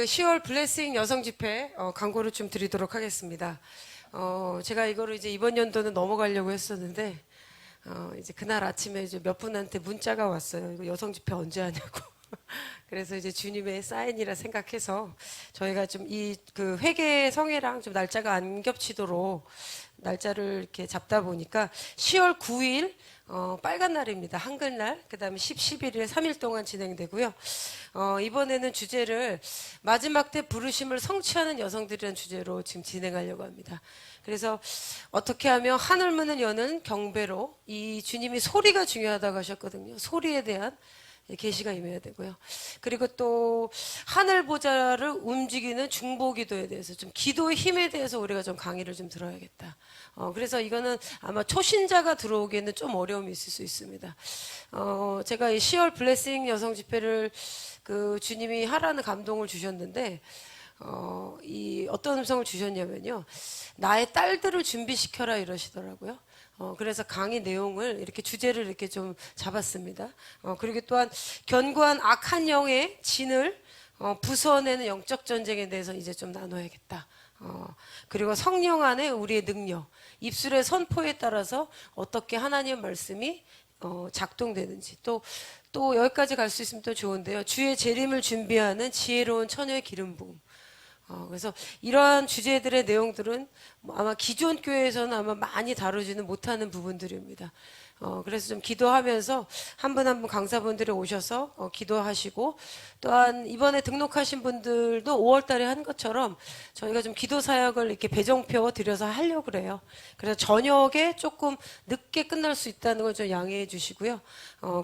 10월 블레싱 여성 집회 광고를 좀 드리도록 하겠습니다. 제가 이거를 이제 이번 연도는 넘어가려고 했었는데 이제 그날 아침에 이제 몇 분한테 문자가 왔어요. 이거 여성 집회 언제 하냐고. 그래서 이제 주님의 사인이라 생각해서 저희가 좀 이 그 회개 성회랑 좀 날짜가 안 겹치도록 날짜를 이렇게 잡다 보니까 10월 9일 빨간 날입니다. 한글날. 그다음에 10, 11일 3일 동안 진행되고요. 이번에는 주제를 마지막 때 부르심을 성취하는 여성들이라는 주제로 지금 진행하려고 합니다. 그래서 어떻게 하면 하늘 문을 여는 경배로 이 주님이 소리가 중요하다고 하셨거든요. 소리에 대한 계시가 임해야 되고요. 그리고 또 하늘 보좌를 움직이는 중보기도에 대해서 좀 기도의 힘에 대해서 우리가 좀 강의를 좀 들어야겠다. 그래서 이거는 아마 초신자가 들어오기에는 좀 어려움이 있을 수 있습니다. 제가 이 10월 블레싱 여성 집회를 그 주님이 하라는 감동을 주셨는데 이 어떤 음성을 주셨냐면요. 나의 딸들을 준비시켜라 이러시더라고요. 그래서 강의 내용을 이렇게 주제를 이렇게 좀 잡았습니다. 그리고 또한 견고한 악한 영의 진을 부숴내는 영적 전쟁에 대해서 이제 좀 나눠야겠다. 그리고 성령 안에 우리의 능력, 입술의 선포에 따라서 어떻게 하나님의 말씀이 작동되는지 또 여기까지 갈 수 있으면 또 좋은데요. 주의 재림을 준비하는 지혜로운 처녀의 기름 부음. 그래서 이러한 주제들의 내용들은 아마 기존 교회에서는 아마 많이 다루지는 못하는 부분들입니다. 그래서 좀 기도하면서 한 분 한 분 강사분들이 오셔서 기도하시고 또한 이번에 등록하신 분들도 5월 달에 한 것처럼 저희가 좀 기도 사역을 이렇게 배정표 드려서 하려고 그래요. 그래서 저녁에 조금 늦게 끝날 수 있다는 걸 좀 양해해 주시고요.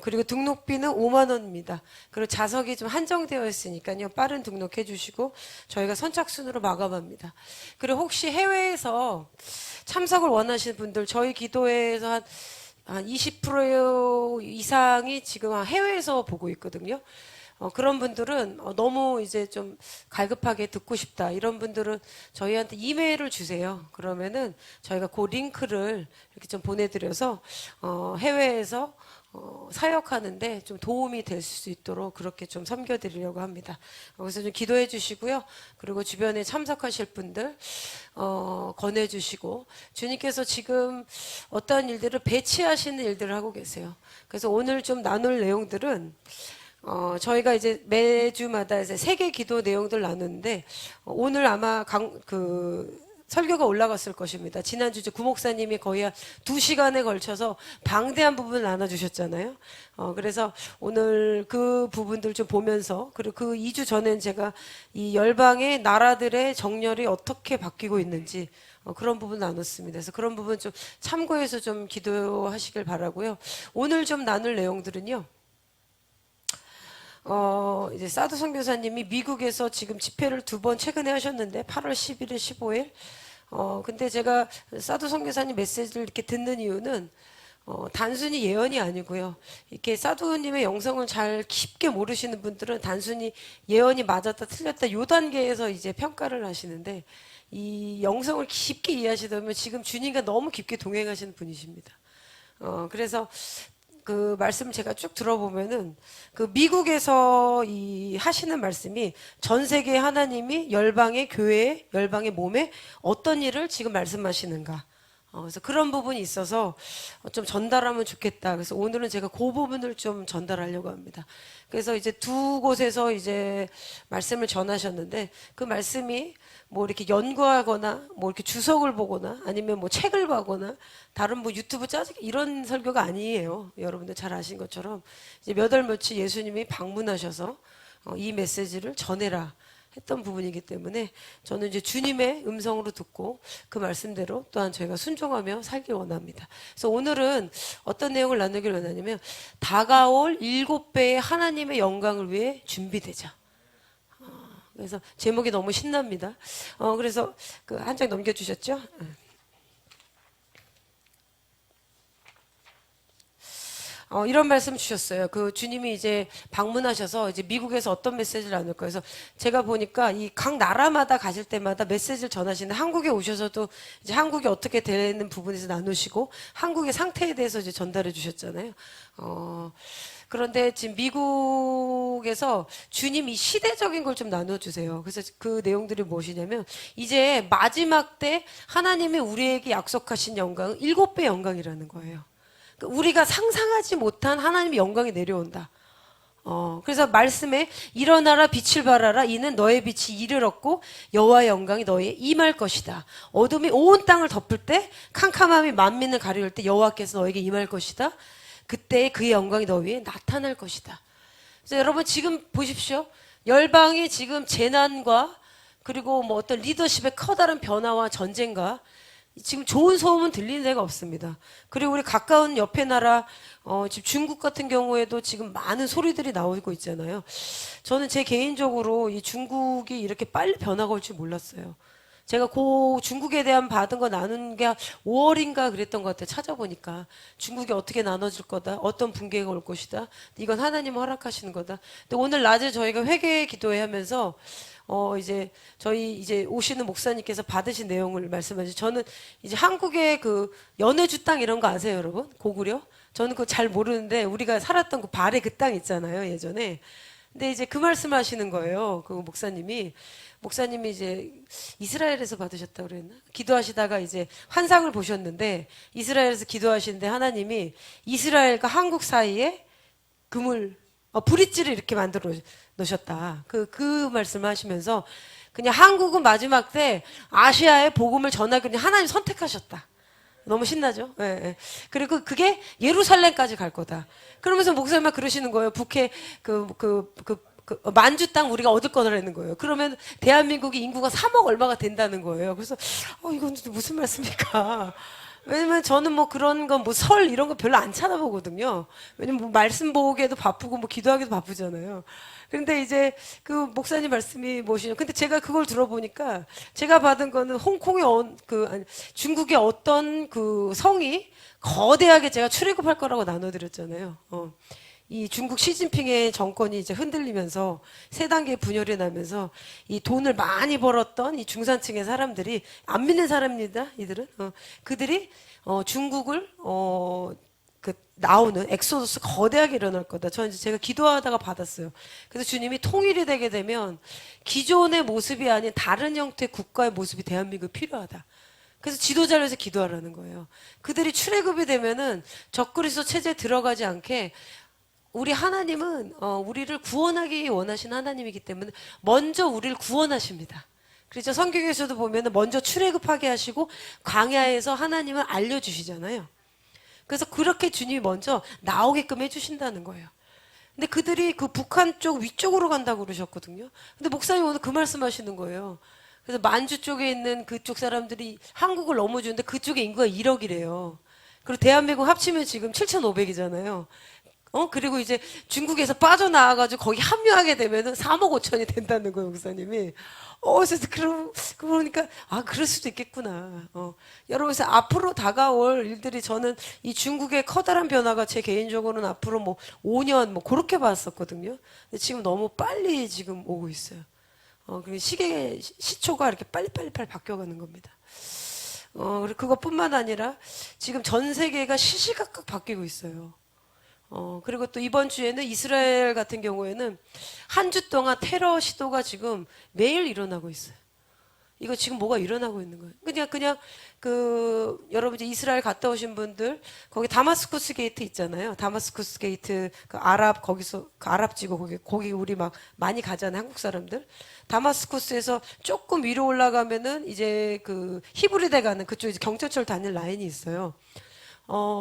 그리고 등록비는 5만 원입니다. 그리고 자석이 좀 한정되어 있으니까요. 빠른 등록해 주시고 저희가 선착순으로 마감합니다. 그리고 혹시 해외에서 참석을 원하시는 분들 저희 기도회에서 한 20% 이상이 지금 해외에서 보고 있거든요. 그런 분들은 너무 이제 좀 갈급하게 듣고 싶다. 이런 분들은 저희한테 이메일을 주세요. 그러면은 저희가 그 링크를 이렇게 좀 보내드려서 해외에서 사역하는데 좀 도움이 될 수 있도록 그렇게 좀 섬겨드리려고 합니다. 그래서 좀 기도해 주시고요. 그리고 주변에 참석하실 분들 권해 주시고 주님께서 지금 어떤 일들을 배치하시는 일들을 하고 계세요. 그래서 오늘 좀 나눌 내용들은 저희가 이제 매주마다 이제 세계 기도 내용들 나누는데 오늘 아마 설교가 올라갔을 것입니다. 지난주 구목사님이 거의 한 2시간에 걸쳐서 방대한 부분을 나눠주셨잖아요. 그래서 오늘 그 부분들 좀 보면서 그리고 그 2주 전엔 제가 이 열방의 나라들의 정렬이 어떻게 바뀌고 있는지 그런 부분 나눴습니다. 그래서 그런 부분 좀 참고해서 좀 기도하시길 바라고요. 오늘 좀 나눌 내용들은요. 이제 사두 선교사님이 미국에서 지금 집회를 2번 최근에 하셨는데 8월 11일, 15일. 근데 제가 사두 선교사님 메시지를 이렇게 듣는 이유는 단순히 예언이 아니고요. 이렇게 사두님의 영성을 잘 깊게 모르시는 분들은 단순히 예언이 맞았다 틀렸다 요 단계에서 이제 평가를 하시는데 이 영성을 깊게 이해하시다 보면 지금 주님과 너무 깊게 동행하시는 분이십니다. 그래서 그 말씀 제가 쭉 들어보면은 그 미국에서 이 하시는 말씀이 전 세계 하나님이 열방의 교회에 열방의 몸에 어떤 일을 지금 말씀하시는가. 그래서 그런 부분이 있어서 좀 전달하면 좋겠다. 그래서 오늘은 제가 그 부분을 좀 전달하려고 합니다. 그래서 이제 2곳에서 이제 말씀을 전하셨는데 그 말씀이 뭐 이렇게 연구하거나 뭐 이렇게 주석을 보거나 아니면 뭐 책을 봐거나 다른 뭐 유튜브 짜기 이런 설교가 아니에요. 여러분들 잘 아신 것처럼 이제 몇 월 며칠 예수님이 방문하셔서 이 메시지를 전해라. 했던 부분이기 때문에 저는 이제 주님의 음성으로 듣고 그 말씀대로 또한 저희가 순종하며 살기 원합니다. 그래서 오늘은 어떤 내용을 나누기를 원하냐면 다가올 7배의 하나님의 영광을 위해 준비되자. 그래서 제목이 너무 신납니다. 그래서 그 한 장 넘겨주셨죠? 이런 말씀 주셨어요. 그 주님이 이제 방문하셔서 이제 미국에서 어떤 메시지를 나눌까. 그래서 제가 보니까 이 각 나라마다 가실 때마다 메시지를 전하시는데 한국에 오셔서도 이제 한국이 어떻게 되는 부분에서 나누시고 한국의 상태에 대해서 이제 전달해 주셨잖아요. 그런데 지금 미국에서 주님이 시대적인 걸 좀 나눠주세요. 그래서 그 내용들이 무엇이냐면 이제 마지막 때 하나님이 우리에게 약속하신 영광은 7배 영광이라는 거예요. 그러니까 우리가 상상하지 못한 하나님의 영광이 내려온다. 그래서 말씀에 일어나라 빛을 발하라 이는 너의 빛이 이를 얻고 여호와의 영광이 너희에 임할 것이다. 어둠이 온 땅을 덮을 때 캄캄함이 만민을 가리울 때 여호와께서 너에게 임할 것이다. 그때 그의 영광이 너 위에 나타날 것이다. 그래서 여러분 지금 보십시오. 열방이 지금 재난과 그리고 뭐 어떤 리더십의 커다란 변화와 전쟁과 지금 좋은 소음은 들리는 데가 없습니다. 그리고 우리 가까운 옆에 나라 지금 중국 같은 경우에도 지금 많은 소리들이 나오고 있잖아요. 저는 제 개인적으로 이 중국이 이렇게 빨리 변화가 올 줄 몰랐어요. 제가 중국에 대한 받은 거 나눈 게 5월인가 그랬던 것 같아요. 찾아보니까 중국이 어떻게 나눠질 거다, 어떤 붕괴가 올 것이다, 이건 하나님 허락하시는 거다. 근데 오늘 낮에 저희가 회개 기도회 하면서 이제 저희 이제 오시는 목사님께서 받으신 내용을 말씀하시죠. 저는 이제 한국의 그 연해주 땅 이런 거 아세요, 여러분? 고구려? 저는 그거 잘 모르는데 우리가 살았던 그 발해 그 땅 있잖아요, 예전에. 근데 이제 그 말씀하시는 거예요. 그 목사님이 이제 이스라엘에서 받으셨다고 그랬나? 기도하시다가 이제 환상을 보셨는데 이스라엘에서 기도하시는데 하나님이 이스라엘과 한국 사이에 브릿지를 이렇게 만들어 놓으셨다. 그 말씀을 하시면서 그냥 한국은 마지막 때 아시아에 복음을 전하기 그냥 하나님 선택하셨다. 너무 신나죠? 예, 예. 그리고 그게 예루살렘까지 갈 거다. 그러면서 목사님만 그러시는 거예요. 북해 만주 땅 우리가 얻을 거라는 거예요. 그러면 대한민국이 인구가 3억 얼마가 된다는 거예요. 그래서 이건 무슨 말씀입니까? 왜냐면 저는 뭐 그런 건 뭐 설 이런 거 별로 안 찾아보거든요. 왜냐면 뭐 말씀 보기에도 바쁘고 뭐 기도하기도 바쁘잖아요. 그런데 이제 그 목사님 말씀이 무엇이냐. 근데 제가 그걸 들어보니까 제가 받은 거는 중국의 어떤 그 성이 거대하게 제가 출애굽할 거라고 나눠드렸잖아요. 이 중국 시진핑의 정권이 이제 흔들리면서 세 단계 분열이 나면서 이 돈을 많이 벌었던 이 중산층의 사람들이 안 믿는 사람입니다. 이들은 그들이 중국을 나오는 엑소더스 거대하게 일어날 거다. 저는 이제 제가 기도하다가 받았어요. 그래서 주님이 통일이 되게 되면 기존의 모습이 아닌 다른 형태의 국가의 모습이 대한민국에 필요하다. 그래서 지도자를 위해서 기도하라는 거예요. 그들이 출애굽이 되면은 적그리스도 체제에 들어가지 않게 우리 하나님은 우리를 구원하기 원하신 하나님이기 때문에 먼저 우리를 구원하십니다. 그렇죠? 성경에서도 보면 먼저 출애굽하게 하시고 광야에서 하나님은 알려주시잖아요. 그래서 그렇게 주님이 먼저 나오게끔 해주신다는 거예요. 근데 그들이 그 북한 쪽 위쪽으로 간다고 그러셨거든요. 근데 목사님 오늘 그 말씀하시는 거예요. 그래서 만주 쪽에 있는 그쪽 사람들이 한국을 넘어주는데 그쪽에 인구가 1억이래요. 그리고 대한민국 합치면 지금 7,500이잖아요. 그리고 이제 중국에서 빠져나와가지고 거기 합류하게 되면은 3억 5천이 된다는 거예요, 목사님이. 그래서 그러니까, 그럴 수도 있겠구나. 여러분, 그래서 앞으로 다가올 일들이 저는 이 중국의 커다란 변화가 제 개인적으로는 앞으로 뭐 5년 뭐 그렇게 봤었거든요. 근데 지금 너무 빨리 지금 오고 있어요. 그리고 시초가 이렇게 빨리빨리 바뀌어가는 겁니다. 그리고 그것뿐만 아니라 지금 전 세계가 시시각각 바뀌고 있어요. 그리고 또 이번 주에는 이스라엘 같은 경우에는 한 주 동안 테러 시도가 지금 매일 일어나고 있어요. 이거 지금 뭐가 일어나고 있는 거예요. 그냥 여러분 이제 이스라엘 갔다 오신 분들 거기 다마스쿠스 게이트 있잖아요. 다마스쿠스 게이트 거기서 그 아랍 지구 거기 우리 막 많이 가잖아요. 한국 사람들. 다마스쿠스에서 조금 위로 올라가면은 이제 그 히브리대 가는 그쪽 이제 경찰철 다닐 라인이 있어요.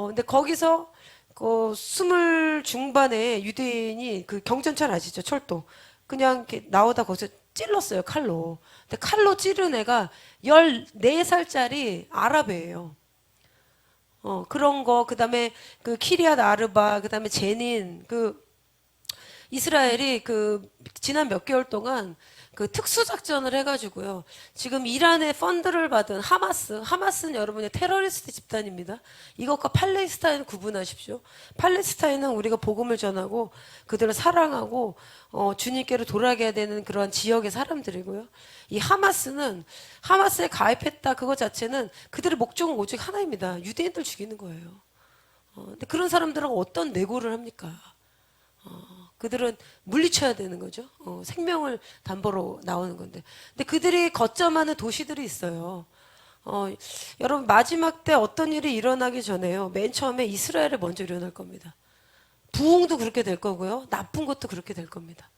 근데 거기서 스물 중반에 유대인이 그 경전철 아시죠? 철도. 그냥 이렇게 나오다 거기서 찔렀어요, 칼로. 근데 칼로 찌른 애가 14살짜리 아랍이에요. 그런 거, 그 다음에 그 키리앗 아르바, 그 다음에 제닌, 이스라엘이 지난 몇 개월 동안 그 특수작전을 해가지고요. 지금 이란의 펀드를 받은 하마스는 여러분의 테러리스트 집단입니다. 이것과 팔레스타인을 구분하십시오. 팔레스타인은 우리가 복음을 전하고 그들을 사랑하고 주님께로 돌아가야 되는 그러한 지역의 사람들이고요. 이 하마스에 가입했다 그것 자체는 그들의 목적은 오직 하나입니다. 유대인들 죽이는 거예요. 근데 그런 사람들하고 어떤 내고를 합니까? 그들은 물리쳐야 되는 거죠. 생명을 담보로 나오는 건데. 근데 그들이 거점하는 도시들이 있어요. 여러분, 마지막 때 어떤 일이 일어나기 전에요. 맨 처음에 이스라엘에 먼저 일어날 겁니다. 부흥도 그렇게 될 거고요. 나쁜 것도 그렇게 될 겁니다.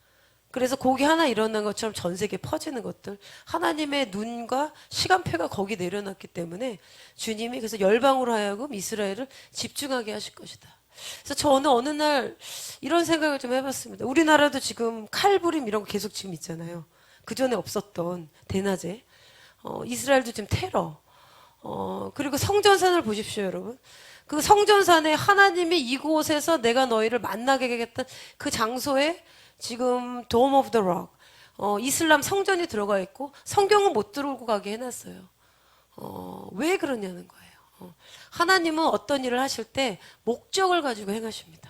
그래서 거기 하나 일어난 것처럼 전 세계에 퍼지는 것들. 하나님의 눈과 시간표가 거기 내려놨기 때문에 주님이 그래서 열방으로 하여금 이스라엘을 집중하게 하실 것이다. 그래서 저는 어느 날 이런 생각을 좀 해봤습니다. 우리나라도 지금 칼부림 이런 거 계속 지금 있잖아요. 그 전에 없었던 대낮에. 이스라엘도 지금 테러. 그리고 성전산을 보십시오, 여러분. 그 성전산에 하나님이 이곳에서 내가 너희를 만나게 하겠다. 그 장소에 지금 Dome of the Rock, 이슬람 성전이 들어가 있고 성경은 못 들고 가게 해놨어요. 왜 그러냐는 거예요. 하나님은 어떤 일을 하실 때 목적을 가지고 행하십니다.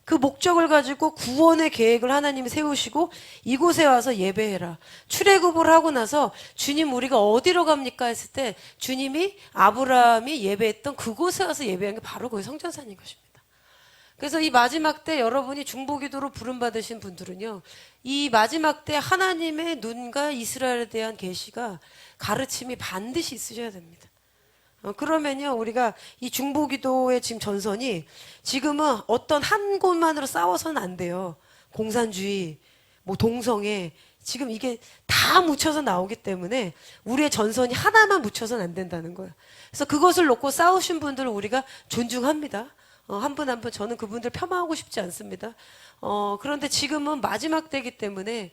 그 목적을 가지고 구원의 계획을 하나님이 세우시고 이곳에 와서 예배해라. 출애굽을 하고 나서 주님 우리가 어디로 갑니까 했을 때 주님이 아브라함이 예배했던 그곳에 와서 예배한 게 바로 거기 성전산인 것입니다. 그래서 이 마지막 때 여러분이 중보기도로 부름받으신 분들은요, 이 마지막 때 하나님의 눈과 이스라엘에 대한 계시가 가르침이 반드시 있으셔야 됩니다. 그러면요, 우리가 이 중보기도의 지금 전선이 지금은 어떤 한 곳만으로 싸워서는 안 돼요. 공산주의, 뭐 동성애, 지금 이게 다 묻혀서 나오기 때문에 우리의 전선이 하나만 묻혀서는 안 된다는 거예요. 그래서 그것을 놓고 싸우신 분들을 우리가 존중합니다. 한 분 한 분 저는 그분들 폄하하고 싶지 않습니다. 그런데 지금은 마지막 때이기 때문에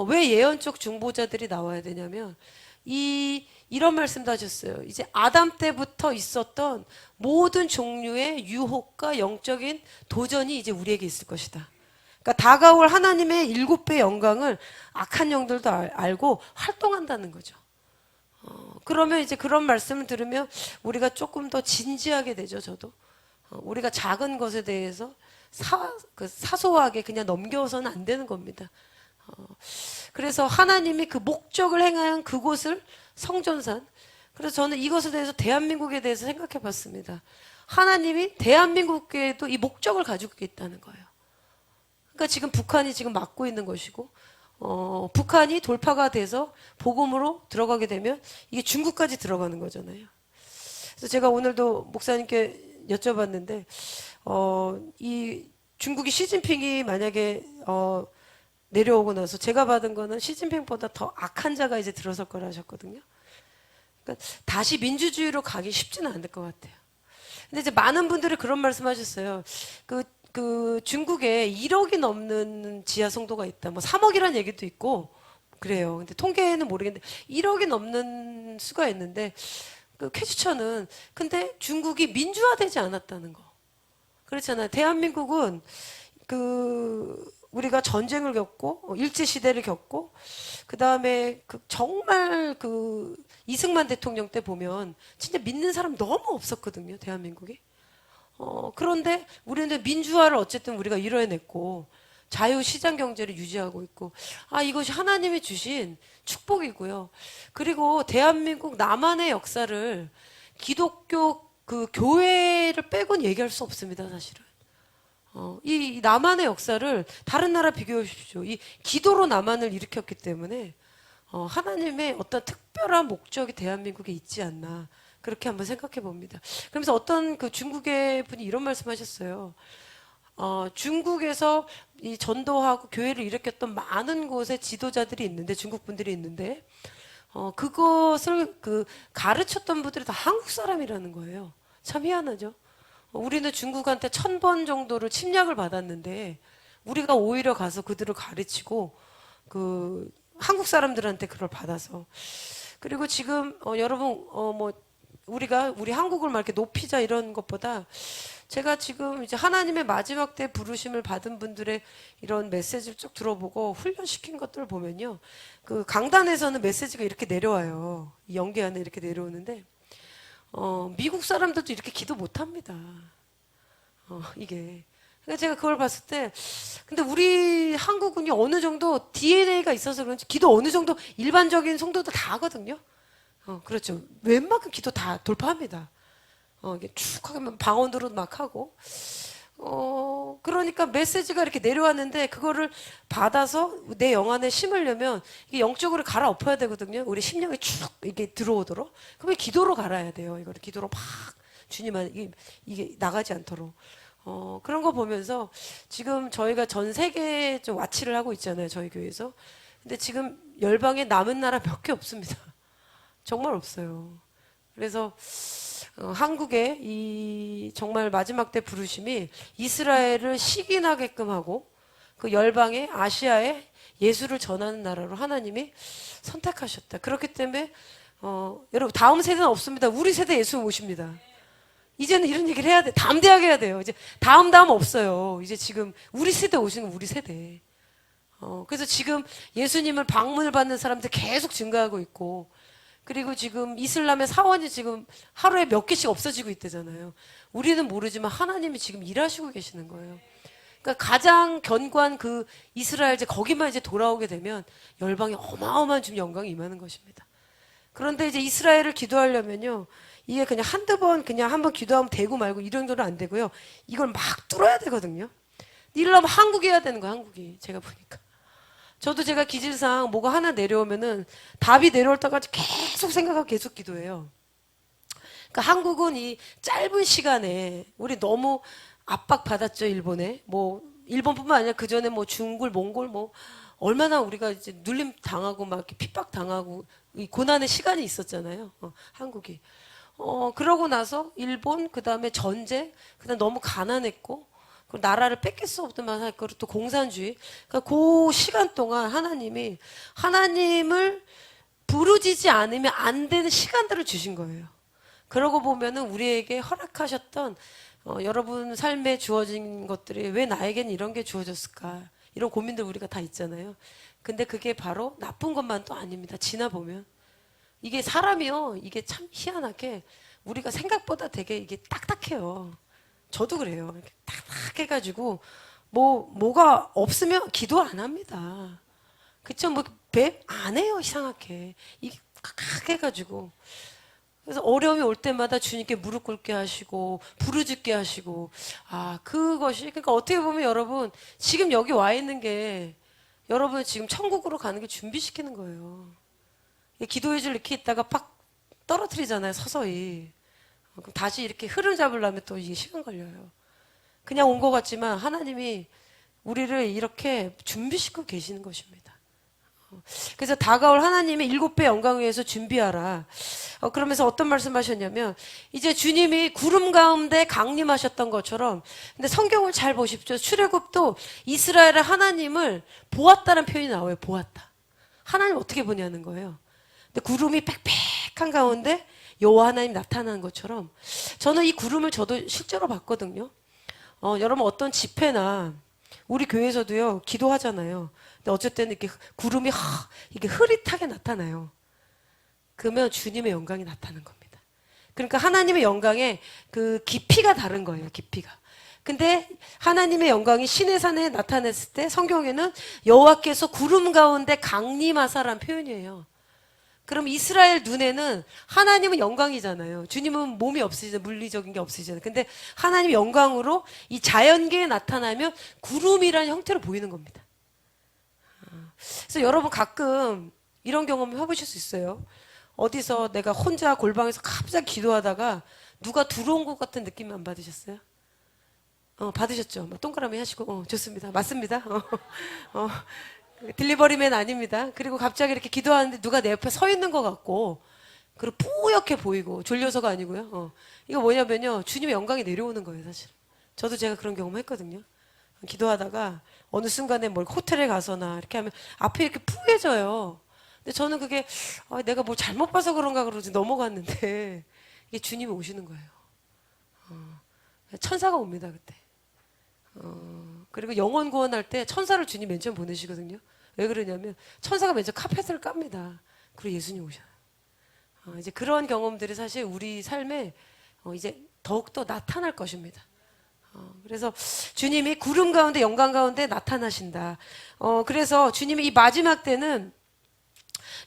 왜 예언적 중보자들이 나와야 되냐면 이런 말씀도 하셨어요. 이제 아담 때부터 있었던 모든 종류의 유혹과 영적인 도전이 이제 우리에게 있을 것이다. 그러니까 다가올 하나님의 7배 영광을 악한 영들도 알고 활동한다는 거죠. 그러면 이제 그런 말씀을 들으면 우리가 조금 더 진지하게 되죠, 저도. 우리가 작은 것에 대해서 사소하게 그냥 넘겨서는 안 되는 겁니다. 그래서 하나님이 그 목적을 행한 그곳을 성전산. 그래서 저는 이것에 대해서 대한민국에 대해서 생각해 봤습니다. 하나님이 대한민국에도 이 목적을 가지고 있다는 거예요. 그러니까 지금 북한이 지금 막고 있는 것이고, 북한이 돌파가 돼서 복음으로 들어가게 되면 이게 중국까지 들어가는 거잖아요. 그래서 제가 오늘도 목사님께 여쭤봤는데, 이 중국이 시진핑이 만약에 내려오고 나서 제가 받은 거는 시진핑보다 더 악한 자가 이제 들어설 거라 하셨거든요. 그러니까 다시 민주주의로 가기 쉽지는 않을 것 같아요. 근데 이제 많은 분들이 그런 말씀 하셨어요. 그 중국에 1억이 넘는 지하 성도가 있다. 뭐 3억이라는 얘기도 있고 그래요. 근데 통계는 모르겠는데 1억이 넘는 수가 있는데 그 쾌추천은 근데 중국이 민주화되지 않았다는 거. 그렇잖아요. 대한민국은 우리가 전쟁을 겪고 일제 시대를 겪고 그다음에 정말 이승만 대통령 때 보면 진짜 믿는 사람 너무 없었거든요. 대한민국이. 그런데 우리는 민주화를 어쨌든 우리가 이뤄냈고 자유시장 경제를 유지하고 있고 이것이 하나님이 주신 축복이고요. 그리고 대한민국 남한의 역사를 기독교 그 교회를 빼고는 얘기할 수 없습니다. 사실은. 이 남한의 역사를 다른 나라 비교해 보십시오. 이 기도로 남한을 일으켰기 때문에 하나님의 어떤 특별한 목적이 대한민국에 있지 않나 그렇게 한번 생각해 봅니다. 그러면서 어떤 그 중국의 분이 이런 말씀하셨어요. 중국에서 이 전도하고 교회를 일으켰던 많은 곳에 지도자들이 있는데 중국 분들이 있는데 그것을 가르쳤던 분들이 다 한국 사람이라는 거예요. 참 희한하죠. 우리는 중국한테 1000번 정도를 침략을 받았는데 우리가 오히려 가서 그들을 가르치고 한국 사람들한테 그걸 받아서 그리고 지금 여러분 뭐 우리가 우리 한국을 막 이렇게 높이자 이런 것보다 제가 지금 이제 하나님의 마지막 때 부르심을 받은 분들의 이런 메시지를 쭉 들어보고 훈련시킨 것들을 보면요. 그 강단에서는 메시지가 이렇게 내려와요. 이 연기 안에 이렇게 내려오는데, 미국 사람들도 이렇게 기도 못 합니다. 이게. 그러니까 제가 그걸 봤을 때, 근데 우리 한국은요, 어느 정도 DNA가 있어서 그런지 기도 어느 정도 일반적인 성도들 다 하거든요. 그렇죠. 웬만큼 기도 다 돌파합니다. 이게 쭉 하면 방언으로 막 하고. 그러니까 메시지가 이렇게 내려왔는데, 그거를 받아서 내 영 안에 심으려면, 이게 영적으로 갈아엎어야 되거든요. 우리 심령이 쭉 이게 들어오도록. 그러면 기도로 갈아야 돼요. 이거를 기도로 막, 주님 안, 이게 나가지 않도록. 그런 거 보면서 지금 저희가 전 세계에 좀 와치를 하고 있잖아요. 저희 교회에서. 근데 지금 열방에 남은 나라 몇 개 없습니다. 정말 없어요. 그래서 한국의 이 정말 마지막 때 부르심이 이스라엘을 시기나게끔 하고 그 열방에 아시아에 예수를 전하는 나라로 하나님이 선택하셨다. 그렇기 때문에 여러분 다음 세대는 없습니다. 우리 세대 예수 모십니다. 이제는 이런 얘기를 해야 돼. 담대하게 해야 돼요. 이제 다음 없어요. 이제 지금 우리 세대 오시는 우리 세대. 그래서 지금 예수님을 방문을 받는 사람들 계속 증가하고 있고, 그리고 지금 이슬람의 사원이 지금 하루에 몇 개씩 없어지고 있대잖아요. 우리는 모르지만 하나님이 지금 일하시고 계시는 거예요. 그러니까 가장 견고한 그 이스라엘 이제 거기만 이제 돌아오게 되면 열방에 어마어마한 좀 영광이 임하는 것입니다. 그런데 이제 이스라엘을 기도하려면요, 이게 그냥 한두 번 그냥 한번 기도하면 되고 말고 이런 정도는 안 되고요. 이걸 막 뚫어야 되거든요. 이러려면 한국이 해야 되는 거예요. 한국이. 제가 보니까. 저도 제가 기질상 뭐가 하나 내려오면은 답이 내려올 때까지 계속 생각하고 계속 기도해요. 그러니까 한국은 이 짧은 시간에 우리 너무 압박받았죠. 일본에. 뭐 일본뿐만 아니라 그 전에 뭐 중국, 몽골 뭐 얼마나 우리가 이제 눌림 당하고 막 이렇게 핍박 당하고 이 고난의 시간이 있었잖아요. 한국이. 그러고 나서 일본, 그 다음에 전쟁, 그 다음에 너무 가난했고, 그 나라를 뺏길 수 없더만 할 거를 또 공산주의. 그러니까 그 시간 동안 하나님이 하나님을 부르짖지 않으면 안 되는 시간들을 주신 거예요. 그러고 보면은 우리에게 허락하셨던 여러분 삶에 주어진 것들이 왜 나에겐 이런 게 주어졌을까? 이런 고민들 우리가 다 있잖아요. 근데 그게 바로 나쁜 것만 또 아닙니다. 지나보면. 이게 사람이요. 이게 참 희한하게 우리가 생각보다 되게 이게 딱딱해요. 저도 그래요. 이렇게 딱딱해가지고 뭐가 없으면 기도 안 합니다. 그쵸? 뭐 배 안 해요. 이상하게 이게 깍깍해가지고. 그래서 어려움이 올 때마다 주님께 무릎 꿇게 하시고 부르짖게 하시고, 그것이 그러니까 어떻게 보면 여러분 지금 여기 와 있는 게 여러분 지금 천국으로 가는 게 준비시키는 거예요. 기도의 줄 이렇게 있다가 팍 떨어뜨리잖아요. 서서히. 그럼 다시 이렇게 흐름 잡으려면 또 이게 시간 걸려요. 그냥 온 것 같지만 하나님이 우리를 이렇게 준비시키고 계시는 것입니다. 그래서 다가올 하나님의 7배 영광 위해서 준비하라. 그러면서 어떤 말씀하셨냐면 이제 주님이 구름 가운데 강림하셨던 것처럼, 근데 성경을 잘 보십시오. 출애굽도 이스라엘의 하나님을 보았다는 표현이 나와요. 보았다. 하나님 어떻게 보냐는 거예요. 근데 구름이 빽빽한 가운데 여호와 하나님 나타나는 것처럼 저는 이 구름을 저도 실제로 봤거든요. 여러분 어떤 집회나 우리 교회에서도요 기도하잖아요. 근데 어쨌든 이렇게 구름이 이게 흐릿하게 나타나요. 그러면 주님의 영광이 나타나는 겁니다. 그러니까 하나님의 영광의 그 깊이가 다른 거예요. 깊이가. 근데 하나님의 영광이 시내산에 나타났을 때 성경에는 여호와께서 구름 가운데 강림하사라는 표현이에요. 그럼 이스라엘 눈에는 하나님은 영광이잖아요. 주님은 몸이 없으시잖아요. 물리적인 게 없으시잖아요. 근데 하나님 영광으로 이 자연계에 나타나면 구름이라는 형태로 보이는 겁니다. 그래서 여러분 가끔 이런 경험 해보실 수 있어요. 어디서 내가 혼자 골방에서 갑자기 기도하다가 누가 들어온 것 같은 느낌 안 받으셨어요? 받으셨죠? 뭐 동그라미 하시고 좋습니다. 맞습니다. 딜리버리맨 아닙니다. 그리고 갑자기 이렇게 기도하는데 누가 내 옆에 서 있는 것 같고, 그리고 뿌옇게 보이고, 졸려서가 아니고요. 이거 뭐냐면요, 주님의 영광이 내려오는 거예요, 사실. 저도 제가 그런 경험 했거든요. 기도하다가 어느 순간에 뭘 호텔에 가서나 이렇게 하면 앞에 이렇게 뿌얘져요. 근데 저는 그게 내가 뭘 잘못 봐서 그런가 그러지 넘어갔는데 이게 주님이 오시는 거예요. 천사가 옵니다 그때. 그리고 영혼 구원할 때 천사를 주님 맨 처음 보내시거든요. 왜 그러냐면 천사가 맨 처음 카펫을 깝니다. 그리고 예수님 오셔요. 이제 그런 경험들이 사실 우리 삶에 이제 더욱더 나타날 것입니다. 그래서 주님이 구름 가운데 영광 가운데 나타나신다. 그래서 주님이 이 마지막 때는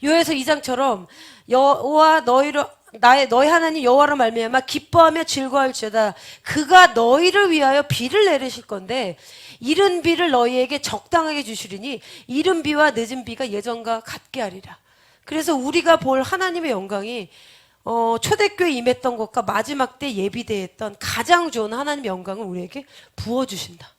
요에서 2장처럼 여호와 너희 하나님 여호와로 말미암아 기뻐하며 즐거워할지어다. 그가 너희를 위하여 비를 내리실 건데 이른 비를 너희에게 적당하게 주시리니 이른 비와 늦은 비가 예전과 같게 하리라. 그래서 우리가 볼 하나님의 영광이 초대교회에 임했던 것과 마지막 때 예비되었던 가장 좋은 하나님의 영광을 우리에게 부어주신다.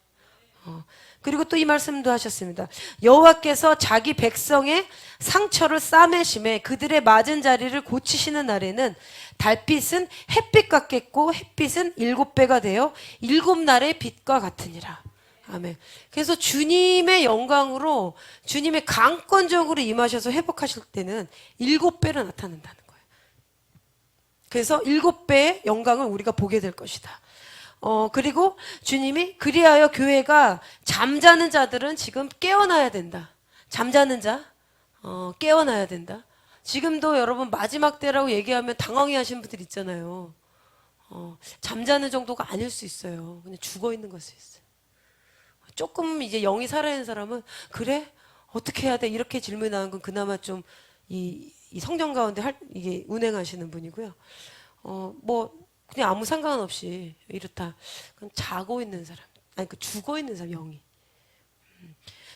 그리고 또 이 말씀도 하셨습니다. 여호와께서 자기 백성의 상처를 싸매심에 그들의 맞은 자리를 고치시는 날에는 달빛은 햇빛 같겠고 햇빛은 7배가 되어 7날의 빛과 같으니라. 아멘. 그래서 주님의 영광으로 주님의 강권적으로 임하셔서 회복하실 때는 7배로 나타난다는 거예요. 그래서 7배의 영광을 우리가 보게 될 것이다. 그리고 주님이 그리하여 교회가 잠자는 자들은 지금 깨어나야 된다. 잠자는 자, 깨어나야 된다. 지금도 여러분 마지막 때라고 얘기하면 당황해 하시는 분들 있잖아요. 잠자는 정도가 아닐 수 있어요. 그냥 죽어 있는 것일 수 있어요. 조금 이제 영이 살아있는 사람은 그래? 어떻게 해야 돼? 이렇게 질문하는 건 그나마 좀 이 성령 가운데 이게 운행하시는 분이고요. 뭐 그냥 아무 상관없이 이렇다. 그건 자고 있는 사람, 아니 그 죽어 있는 사람 영이.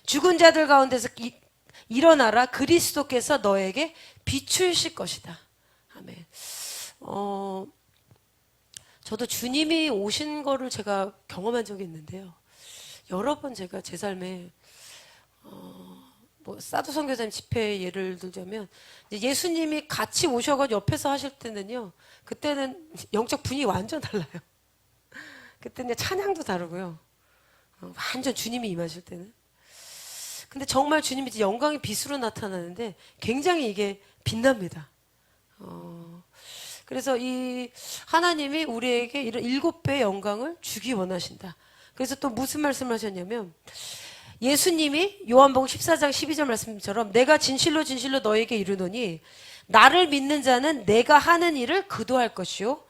죽은 자들 가운데서 일어나라. 그리스도께서 너에게 비추실 것이다. 아멘. 저도 주님이 오신 거를 제가 경험한 적이 있는데요. 여러 번 제가 제 삶에 뭐 사두 선교사님 집회 예를 들자면 예수님이 같이 오셔가지고 옆에서 하실 때는요, 그때는 영적 분위기 완전 달라요. 그때는 찬양도 다르고요, 완전 주님이 임하실 때는. 근데 정말 주님이 이제 영광의 빛으로 나타나는데 굉장히 이게 빛납니다. 그래서 이 하나님이 우리에게 이런 7배의 영광을 주기 원하신다. 그래서 또 무슨 말씀을 하셨냐면, 예수님이 요한복음 14장 12절 말씀처럼 내가 진실로 진실로 너에게 이르노니 나를 믿는 자는 내가 하는 일을 그도 할 것이요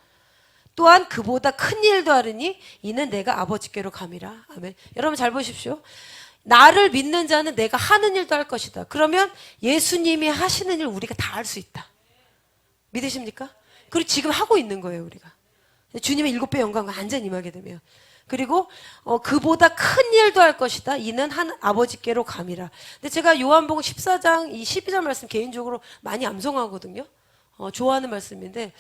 또한 그보다 큰 일도 하리니 이는 내가 아버지께로 감이라. 아멘. 여러분 잘 보십시오. 나를 믿는 자는 내가 하는 일도 할 것이다. 그러면 예수님이 하시는 일 우리가 다 할 수 있다. 믿으십니까? 그리고 지금 하고 있는 거예요, 우리가. 주님의 7배 영광과 완전히 임하게 되면. 그리고 그보다 큰 일도 할 것이다. 이는 한 아버지께로 감이라. 근데 제가 요한복음 14장 이 12절 말씀 개인적으로 많이 암송하거든요. 좋아하는 말씀인데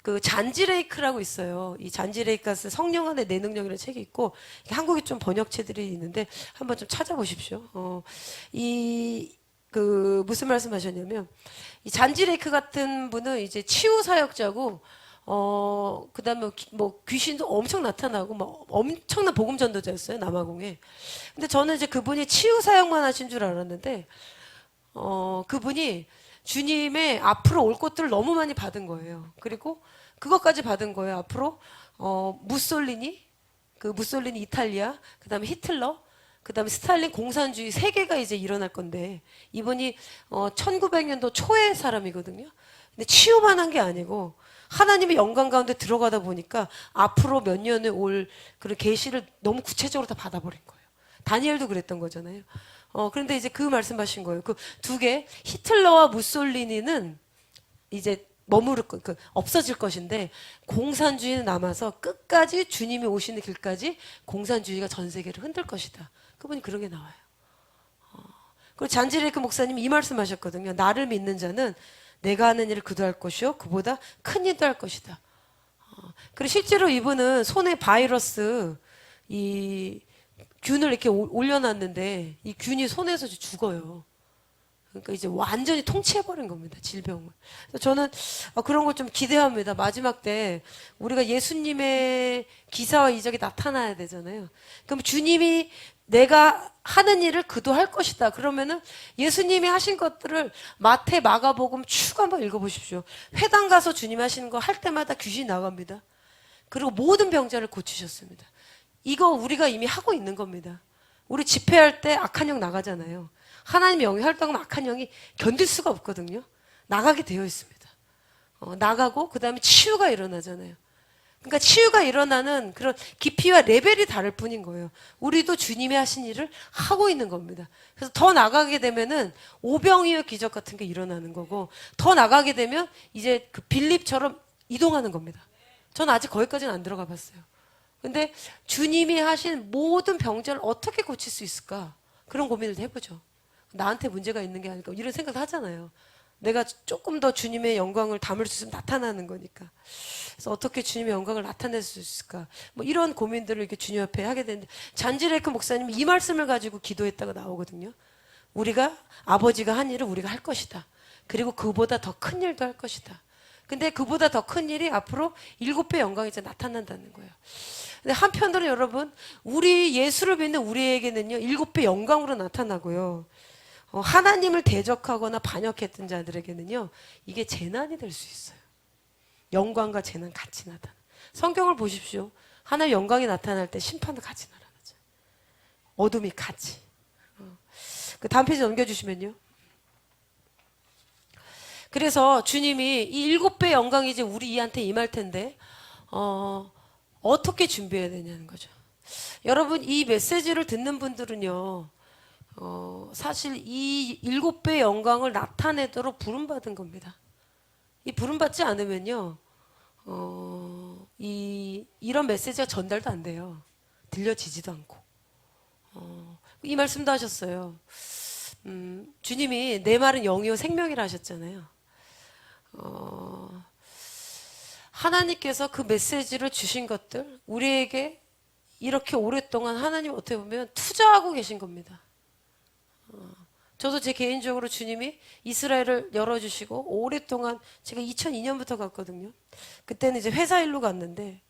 그 잔지레이크라고 있어요. 이 잔지레이크가 성령 안에 내 능력이라는 책이 있고 한국에 좀 번역체들이 있는데 한번 좀 찾아보십시오. 무슨 말씀하셨냐면 이 잔지레이크 같은 분은 이제 치유 사역자고 그 다음에 뭐 귀신도 엄청 나타나고 뭐 엄청난 복음 전도자였어요, 남아공에. 근데 저는 이제 그분이 치유 사역만 하신 줄 알았는데, 그분이 주님의 앞으로 올 것들을 너무 많이 받은 거예요. 그리고 그것까지 받은 거예요. 앞으로, 무솔리니 이탈리아, 그 다음에 히틀러, 그 다음에 스탈린 공산주의 세 개가 이제 일어날 건데, 이분이 1900년도 초의 사람이거든요. 근데 치유만 한 게 아니고 하나님의 영광 가운데 들어가다 보니까 앞으로 몇 년에 올 그런 계시를 너무 구체적으로 다 받아버린 거예요. 다니엘도 그랬던 거잖아요. 그런데 이제 그 말씀하신 거예요. 그 두 개, 히틀러와 무솔리니는 이제 없어질 것인데 공산주의는 남아서 끝까지 주님이 오시는 길까지 공산주의가 전 세계를 흔들 것이다. 그분이 그런 게 나와요. 그리고 잔지레이크 목사님이 이 말씀하셨거든요. 나를 믿는 자는 내가 하는 일을 그도 할 것이요 그보다 큰 일도 할 것이다. 그리고 실제로 이분은 손에 바이러스 이 균을 이렇게 올려놨는데 이 균이 손에서 죽어요. 그러니까 이제 완전히 통치해버린 겁니다, 질병을. 그래서 저는 그런 걸 좀 기대합니다. 마지막 때 우리가 예수님의 기사와 이적이 나타나야 되잖아요. 그럼 주님이 내가 하는 일을 그도 할 것이다. 그러면은 예수님이 하신 것들을 마태, 마가복음 쭉 한번 읽어보십시오. 회당 가서 주님 하시는 거 할 때마다 귀신이 나갑니다. 그리고 모든 병자를 고치셨습니다. 이거 우리가 이미 하고 있는 겁니다. 우리 집회할 때 악한 영 나가잖아요. 하나님 영이 활동하면 악한 영이 견딜 수가 없거든요. 나가게 되어 있습니다. 나가고 그 다음에 치유가 일어나잖아요. 그러니까 치유가 일어나는 그런 깊이와 레벨이 다를 뿐인 거예요. 우리도 주님이 하신 일을 하고 있는 겁니다. 그래서 더 나가게 되면은 오병이어 기적 같은 게 일어나는 거고, 더 나가게 되면 이제 그 빌립처럼 이동하는 겁니다. 전 아직 거기까지는 안 들어가 봤어요. 근데 주님이 하신 모든 병자를 어떻게 고칠 수 있을까? 그런 고민을 해보죠. 나한테 문제가 있는 게 아닐까? 이런 생각을 하잖아요. 내가 조금 더 주님의 영광을 담을 수 있으면 나타나는 거니까. 그래서 어떻게 주님의 영광을 나타낼 수 있을까? 뭐 이런 고민들을 이렇게 주님 앞에 하게 되는데, 잔지레이크 목사님이 이 말씀을 가지고 기도했다가 나오거든요. 우리가 아버지가 한 일을 우리가 할 것이다. 그리고 그보다 더 큰 일도 할 것이다. 근데 그보다 더 큰 일이 앞으로 7배 영광이 이제 나타난다는 거예요. 근데 한편으로 여러분, 우리 예수를 믿는 우리에게는요, 7배 영광으로 나타나고요. 하나님을 대적하거나 반역했던 자들에게는요, 이게 재난이 될 수 있어요. 영광과 재난 같이 나타나. 성경을 보십시오. 하나님의 영광이 나타날 때 심판도 같이 나타나죠. 어둠이 같이. 그 다음 페이지 넘겨주시면요. 그래서 주님이 이 7배 영광이 이제 우리한테 임할 텐데, 어떻게 준비해야 되냐는 거죠. 여러분, 이 메시지를 듣는 분들은요, 사실 이 7배 영광을 나타내도록 부름받은 겁니다. 이 부름받지 않으면요, 이런 메시지가 전달도 안 돼요. 들려지지도 않고. 이 말씀도 하셨어요. 주님이 내 말은 영이요 생명이라 하셨잖아요. 하나님께서 그 메시지를 주신 것들, 우리에게 이렇게 오랫동안 하나님 어떻게 보면 투자하고 계신 겁니다. 저도 제 개인적으로 주님이 이스라엘을 열어주시고 오랫동안 제가 2002년부터 갔거든요. 그때는 이제 회사 일로 갔는데,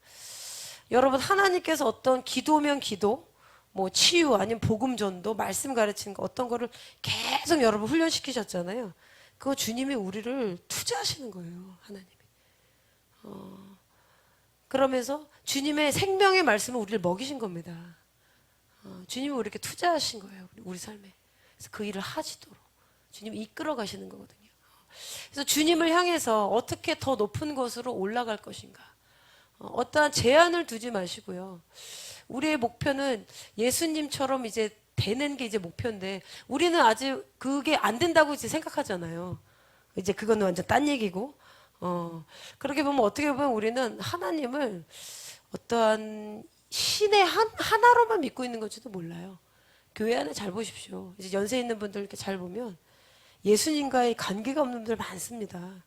여러분 하나님께서 어떤 기도면 기도, 뭐 치유 아니면 복음 전도, 말씀 가르치는 거 어떤 거를 계속 여러분 훈련시키셨잖아요. 그거 주님이 우리를 투자하시는 거예요. 하나님이. 그러면서 주님의 생명의 말씀을 우리를 먹이신 겁니다. 주님이 우리에게 투자하신 거예요. 우리 삶에. 그래서 그 일을 하시도록 주님이 이끌어 가시는 거거든요. 그래서 주님을 향해서 어떻게 더 높은 곳으로 올라갈 것인가, 어떠한 제한을 두지 마시고요. 우리의 목표는 예수님처럼 이제 되는 게 이제 목표인데, 우리는 아직 그게 안 된다고 이제 생각하잖아요. 이제 그거는 완전 딴 얘기고, 그렇게 보면 어떻게 보면 우리는 하나님을 어떠한 신의 하나로만 믿고 있는 건지도 몰라요. 교회 안에 잘 보십시오. 이제 연세 있는 분들 이렇게 잘 보면 예수님과의 관계가 없는 분들 많습니다.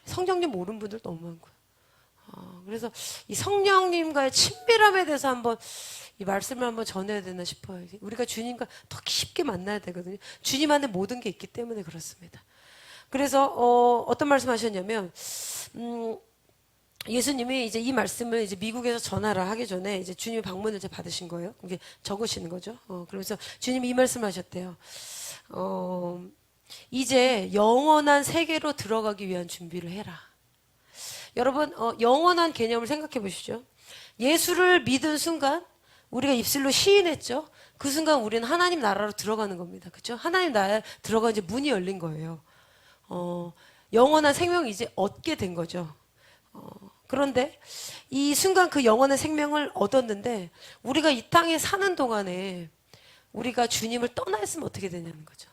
성령님 모르는 분들 너무 많고요. 그래서 이 성령님과의 친밀함에 대해서 한번 이 말씀을 한번 전해야 되나 싶어요. 우리가 주님과 더 깊게 만나야 되거든요. 주님 안에 모든 게 있기 때문에 그렇습니다. 그래서 어떤 말씀하셨냐면, 예수님이 이제 이 말씀을 이제 미국에서 전하라 하기 전에 이제 주님의 방문을 이제 받으신 거예요. 이게 적으시는 거죠. 그러면서 주님이 이 말씀을 하셨대요. 이제 영원한 세계로 들어가기 위한 준비를 해라. 여러분, 영원한 개념을 생각해 보시죠. 예수를 믿은 순간 우리가 입술로 시인했죠. 그 순간 우리는 하나님 나라로 들어가는 겁니다. 그렇죠? 하나님 나라에 들어가 이제 문이 열린 거예요. 영원한 생명을 이제 얻게 된 거죠. 그런데 이 순간 그 영원의 생명을 얻었는데, 우리가 이 땅에 사는 동안에 우리가 주님을 떠나 있으면 어떻게 되냐는 거죠.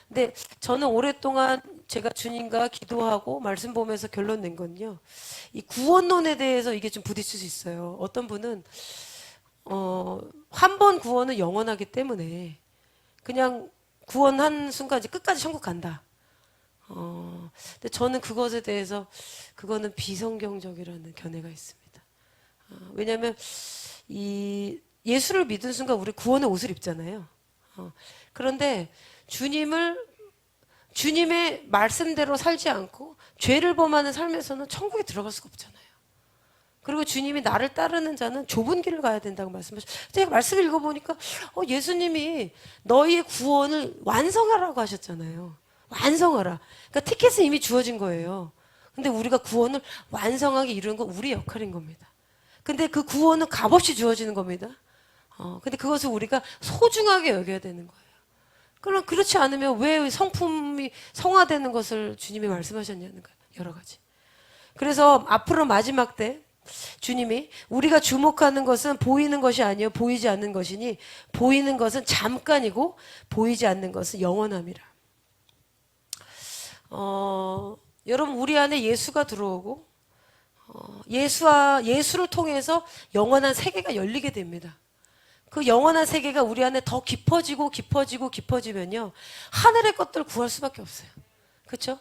근데 저는 오랫동안 제가 주님과 기도하고 말씀 보면서 결론 낸 건요, 이 구원론에 대해서 이게 좀 부딪힐 수 있어요. 어떤 분은 한 번 구원은 영원하기 때문에 그냥 구원한 순간 이제 끝까지 천국 간다. 근데 저는 그것에 대해서 그거는 비성경적이라는 견해가 있습니다. 왜냐하면 이 예수를 믿은 순간 우리 구원의 옷을 입잖아요. 그런데 주님의 말씀대로 살지 않고 죄를 범하는 삶에서는 천국에 들어갈 수가 없잖아요. 그리고 주님이 나를 따르는 자는 좁은 길을 가야 된다고 말씀하셨어요. 제가 말씀을 읽어보니까 예수님이 너희의 구원을 완성하라고 하셨잖아요. 완성하라. 그러니까 티켓은 이미 주어진 거예요. 근데 우리가 구원을 완성하게 이루는 건 우리 역할인 겁니다. 근데 그 구원은 값없이 주어지는 겁니다. 근데 그것을 우리가 소중하게 여겨야 되는 거예요. 그럼 그렇지 않으면 왜 성품이 성화되는 것을 주님이 말씀하셨냐는 거예요. 여러 가지. 그래서 앞으로 마지막 때 주님이 우리가 주목하는 것은 보이는 것이 아니요 보이지 않는 것이니 보이는 것은 잠깐이고 보이지 않는 것은 영원함이라. 여러분 우리 안에 예수가 들어오고 예수를 통해서 영원한 세계가 열리게 됩니다. 그 영원한 세계가 우리 안에 더 깊어지면요 하늘의 것들을 구할 수밖에 없어요. 그렇죠?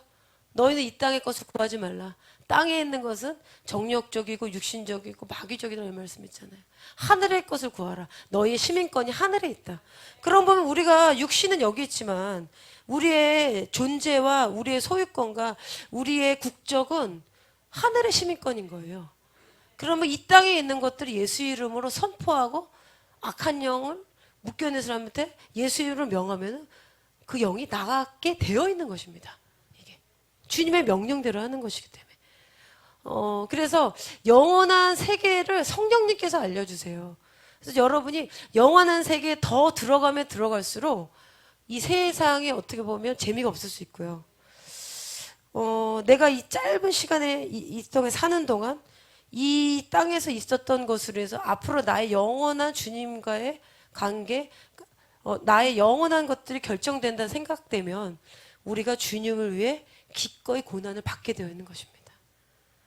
너희는 이 땅의 것을 구하지 말라. 땅에 있는 것은 정욕적이고 육신적이고 마귀적이라는 말씀 있잖아요. 하늘의 것을 구하라. 너희의 시민권이 하늘에 있다. 그럼 보면 우리가 육신은 여기 있지만 우리의 존재와 우리의 소유권과 우리의 국적은 하늘의 시민권인 거예요. 그러면 이 땅에 있는 것들을 예수 이름으로 선포하고 악한 영을 묶여있는 사람한테 예수 이름으로 명하면 그 영이 나가게 되어 있는 것입니다. 이게 주님의 명령대로 하는 것이기 때문에. 그래서 영원한 세계를 성령님께서 알려주세요. 그래서 여러분이 영원한 세계에 더 들어가면 들어갈수록 이 세상에 어떻게 보면 재미가 없을 수 있고요. 내가 이 짧은 시간에 이 땅에 사는 동안 이 땅에서 있었던 것으로 해서 앞으로 나의 영원한 주님과의 관계, 나의 영원한 것들이 결정된다 생각되면 우리가 주님을 위해 기꺼이 고난을 받게 되어 있는 것입니다.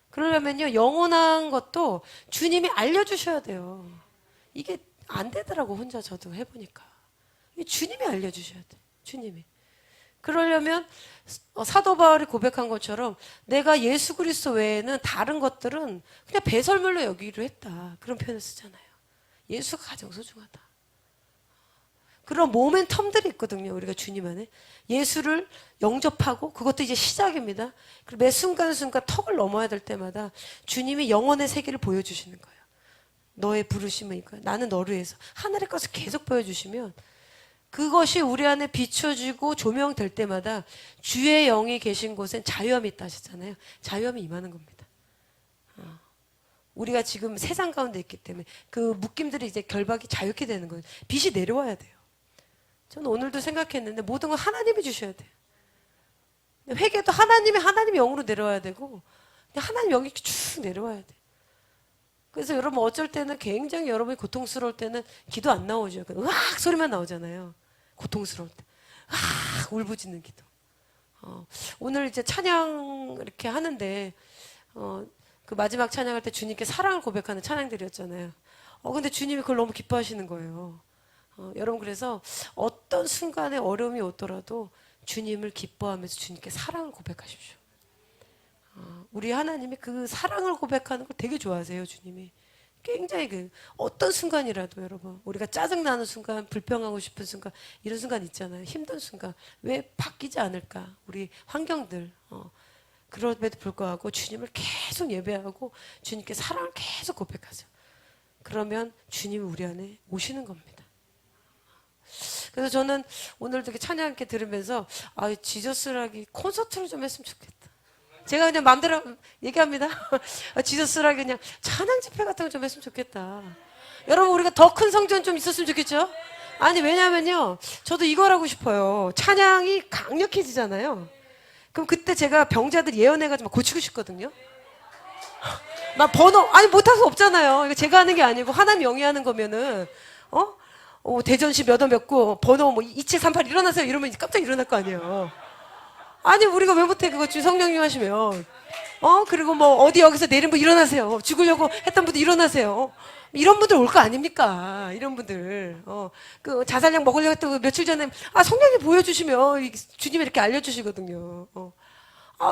그러려면요 영원한 것도 주님이 알려주셔야 돼요. 이게 안 되더라고 혼자 저도 해보니까. 주님이 알려주셔야 돼. 주님이. 그러려면 사도 바울이 고백한 것처럼 내가 예수 그리스도 외에는 다른 것들은 그냥 배설물로 여기기로 했다. 그런 표현을 쓰잖아요. 예수가 가장 소중하다. 그런 모멘텀들이 있거든요. 우리가 주님 안에. 예수를 영접하고 그것도 이제 시작입니다. 그리고 매 순간순간 턱을 넘어야 될 때마다 주님이 영혼의 세계를 보여주시는 거예요. 너의 부르심은 이거야. 나는 너를 위해서. 하늘의 것을 계속 보여주시면 그것이 우리 안에 비춰지고 조명될 때마다 주의 영이 계신 곳엔 자유함이 있다 하셨잖아요. 자유함이 임하는 겁니다. 우리가 지금 세상 가운데 있기 때문에 그 묶임들이 이제 결박이 자유케 되는 거예요. 빛이 내려와야 돼요. 저는 오늘도 생각했는데 모든 건 하나님이 주셔야 돼요. 회개도 하나님의 영으로 내려와야 되고 그냥 하나님 영이 쭉 내려와야 돼요. 그래서 여러분 어쩔 때는 굉장히 여러분이 고통스러울 때는 기도 안 나오죠. 으악 소리만 나오잖아요. 고통스러울 때. 울부짖는 기도. 오늘 이제 찬양 이렇게 하는데 그 마지막 찬양할 때 주님께 사랑을 고백하는 찬양들이었잖아요. 근데 주님이 그걸 너무 기뻐하시는 거예요. 여러분 그래서 어떤 순간에 어려움이 오더라도 주님을 기뻐하면서 주님께 사랑을 고백하십시오. 우리 하나님이 그 사랑을 고백하는 걸 되게 좋아하세요. 주님이 굉장히 그 어떤 순간이라도 여러분 우리가 짜증나는 순간 불평하고 싶은 순간 이런 순간 있잖아요. 힘든 순간 왜 바뀌지 않을까 우리 환경들 그럼에도 불구하고 주님을 계속 예배하고 주님께 사랑을 계속 고백하세요. 그러면 주님이 우리 안에 오시는 겁니다. 그래서 저는 오늘도 이렇게 찬양 이렇게 들으면서 지저스락이 콘서트를 좀 했으면 좋겠다. 제가 그냥 마음대로 얘기합니다. 지저스락이 그냥 찬양 집회 같은 거 좀 했으면 좋겠다. 여러분 우리가 더 큰 성전 좀 있었으면 좋겠죠? 아니 왜냐면요 저도 이걸 하고 싶어요. 찬양이 강력해지잖아요. 그럼 그때 제가 병자들 예언해가지고 막 고치고 싶거든요. 막 아니 못할 수 없잖아요. 이거 제가 하는 게 아니고 하나님 영이 하는 거면은 대전시 몇 원 몇 구 번호 2738 일어나세요 이러면 깜짝 일어날 거 아니에요. 아니 우리가 왜 못해 그거 성령님 하시면 그리고 뭐 어디 여기서 내린 분 일어나세요. 죽으려고 했던 분들 일어나세요. 이런 분들 올 거 아닙니까? 이런 분들 그 자살약 먹으려고 했던 며칠 전에 성령님 보여주시면 주님이 이렇게 알려주시거든요.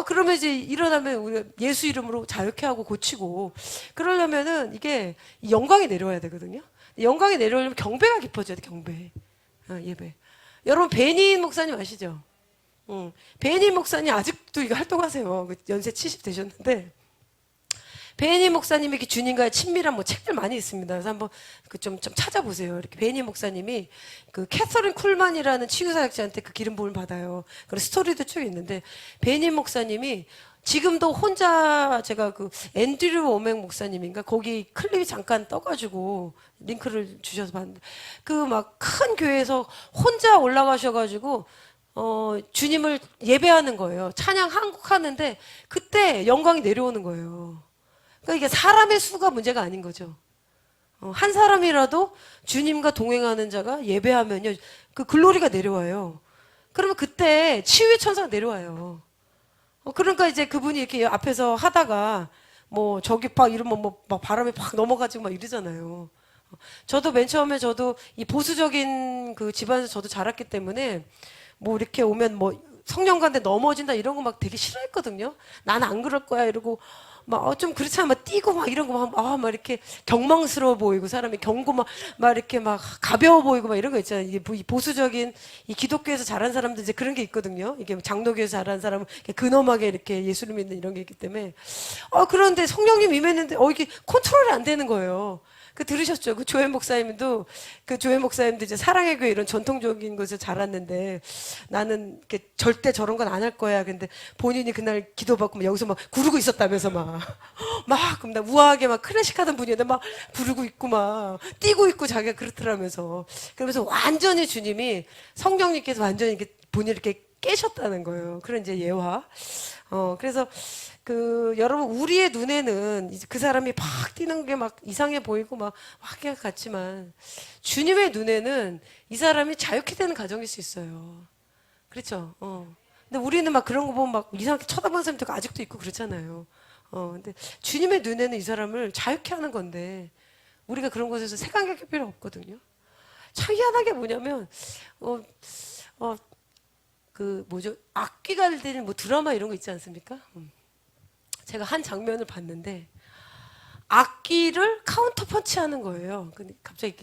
그러면 이제 일어나면 우리가 예수 이름으로 자유케 하고 고치고 그러려면은 이게 영광이 내려와야 되거든요. 영광이 내려오려면 경배가 깊어져야 돼. 경배 예배. 여러분 베닌 목사님 아시죠? 베닌 목사님 아직도 이거 활동하세요. 연세 70 되셨는데 베니 목사님이 이렇게 주님과의 친밀한 뭐 책들 많이 있습니다. 그래서 한번 그 좀 찾아보세요. 이렇게 베니 목사님이 그 캐서린 쿨만이라는 치유사역자한테 그 기름 부음을 받아요. 그런 스토리도 쭉 있는데 베니 목사님이 지금도 혼자 제가 그 앤드류 오맥 목사님인가 거기 클립이 잠깐 떠가지고 링크를 주셔서 봤는데 그 막 큰 교회에서 혼자 올라가셔가지고 주님을 예배하는 거예요. 찬양 한국 하는데 그때 영광이 내려오는 거예요. 그러니까 이게 사람의 수가 문제가 아닌 거죠. 한 사람이라도 주님과 동행하는 자가 예배하면요, 그 글로리가 내려와요. 그러면 그때 치유의 천사가 내려와요. 그러니까 이제 그분이 이렇게 앞에서 하다가 뭐 저기 막 이러면 뭐 막 바람이 팍 넘어가지고 막 이러잖아요. 저도 맨 처음에 저도 이 보수적인 그 집안에서 저도 자랐기 때문에 뭐 이렇게 오면 뭐 성령관대 넘어진다 이런 거 막 되게 싫어했거든요. 난 안 그럴 거야 이러고 막 좀 그렇지 않으면 뛰고 막 이런 거 막 이렇게 경망스러워 보이고 사람이 경고 막 이렇게 막 가벼워 보이고 막 이런 거 있잖아요. 이게 이 보수적인 이 기독교에서 자란 사람들 이제 그런 게 있거든요. 이게 장로교에서 자란 사람은 근엄하게 이렇게 예수를 믿는 이런 게 있기 때문에 그런데 성령님 임했는데 이게 컨트롤이 안 되는 거예요. 그 들으셨죠? 그 조현 목사님도 이제 사랑의 교회 이런 전통적인 곳에 자랐는데 나는 절대 저런 건 안 할 거야. 근데 본인이 그날 기도받고 막 여기서 막 구르고 있었다면서 그럼 나 우아하게 막 클래식 하던 분이었는데 막 부르고 있고 막 뛰고 있고 자기가 그렇더라면서 그러면서 완전히 주님이 성령님께서 완전히 이렇게 본인을 이렇게 깨셨다는 거예요. 그런 이제 예화. 그래서 여러분, 우리의 눈에는 이제 그 사람이 막 뛰는 게 막 이상해 보이고 막 그냥 같지만, 주님의 눈에는 이 사람이 자유케 되는 가정일 수 있어요. 그렇죠? 근데 우리는 막 그런 거 보면 막 이상하게 쳐다보는 사람도 아직도 있고 그렇잖아요. 근데 주님의 눈에는 이 사람을 자유케 하는 건데, 우리가 그런 것에서 색안경일 필요 없거든요. 참 희한하게 뭐냐면, 악기가 되는 뭐 드라마 이런 거 있지 않습니까? 제가 한 장면을 봤는데 악기를 카운터 펀치하는 거예요. 근데 갑자기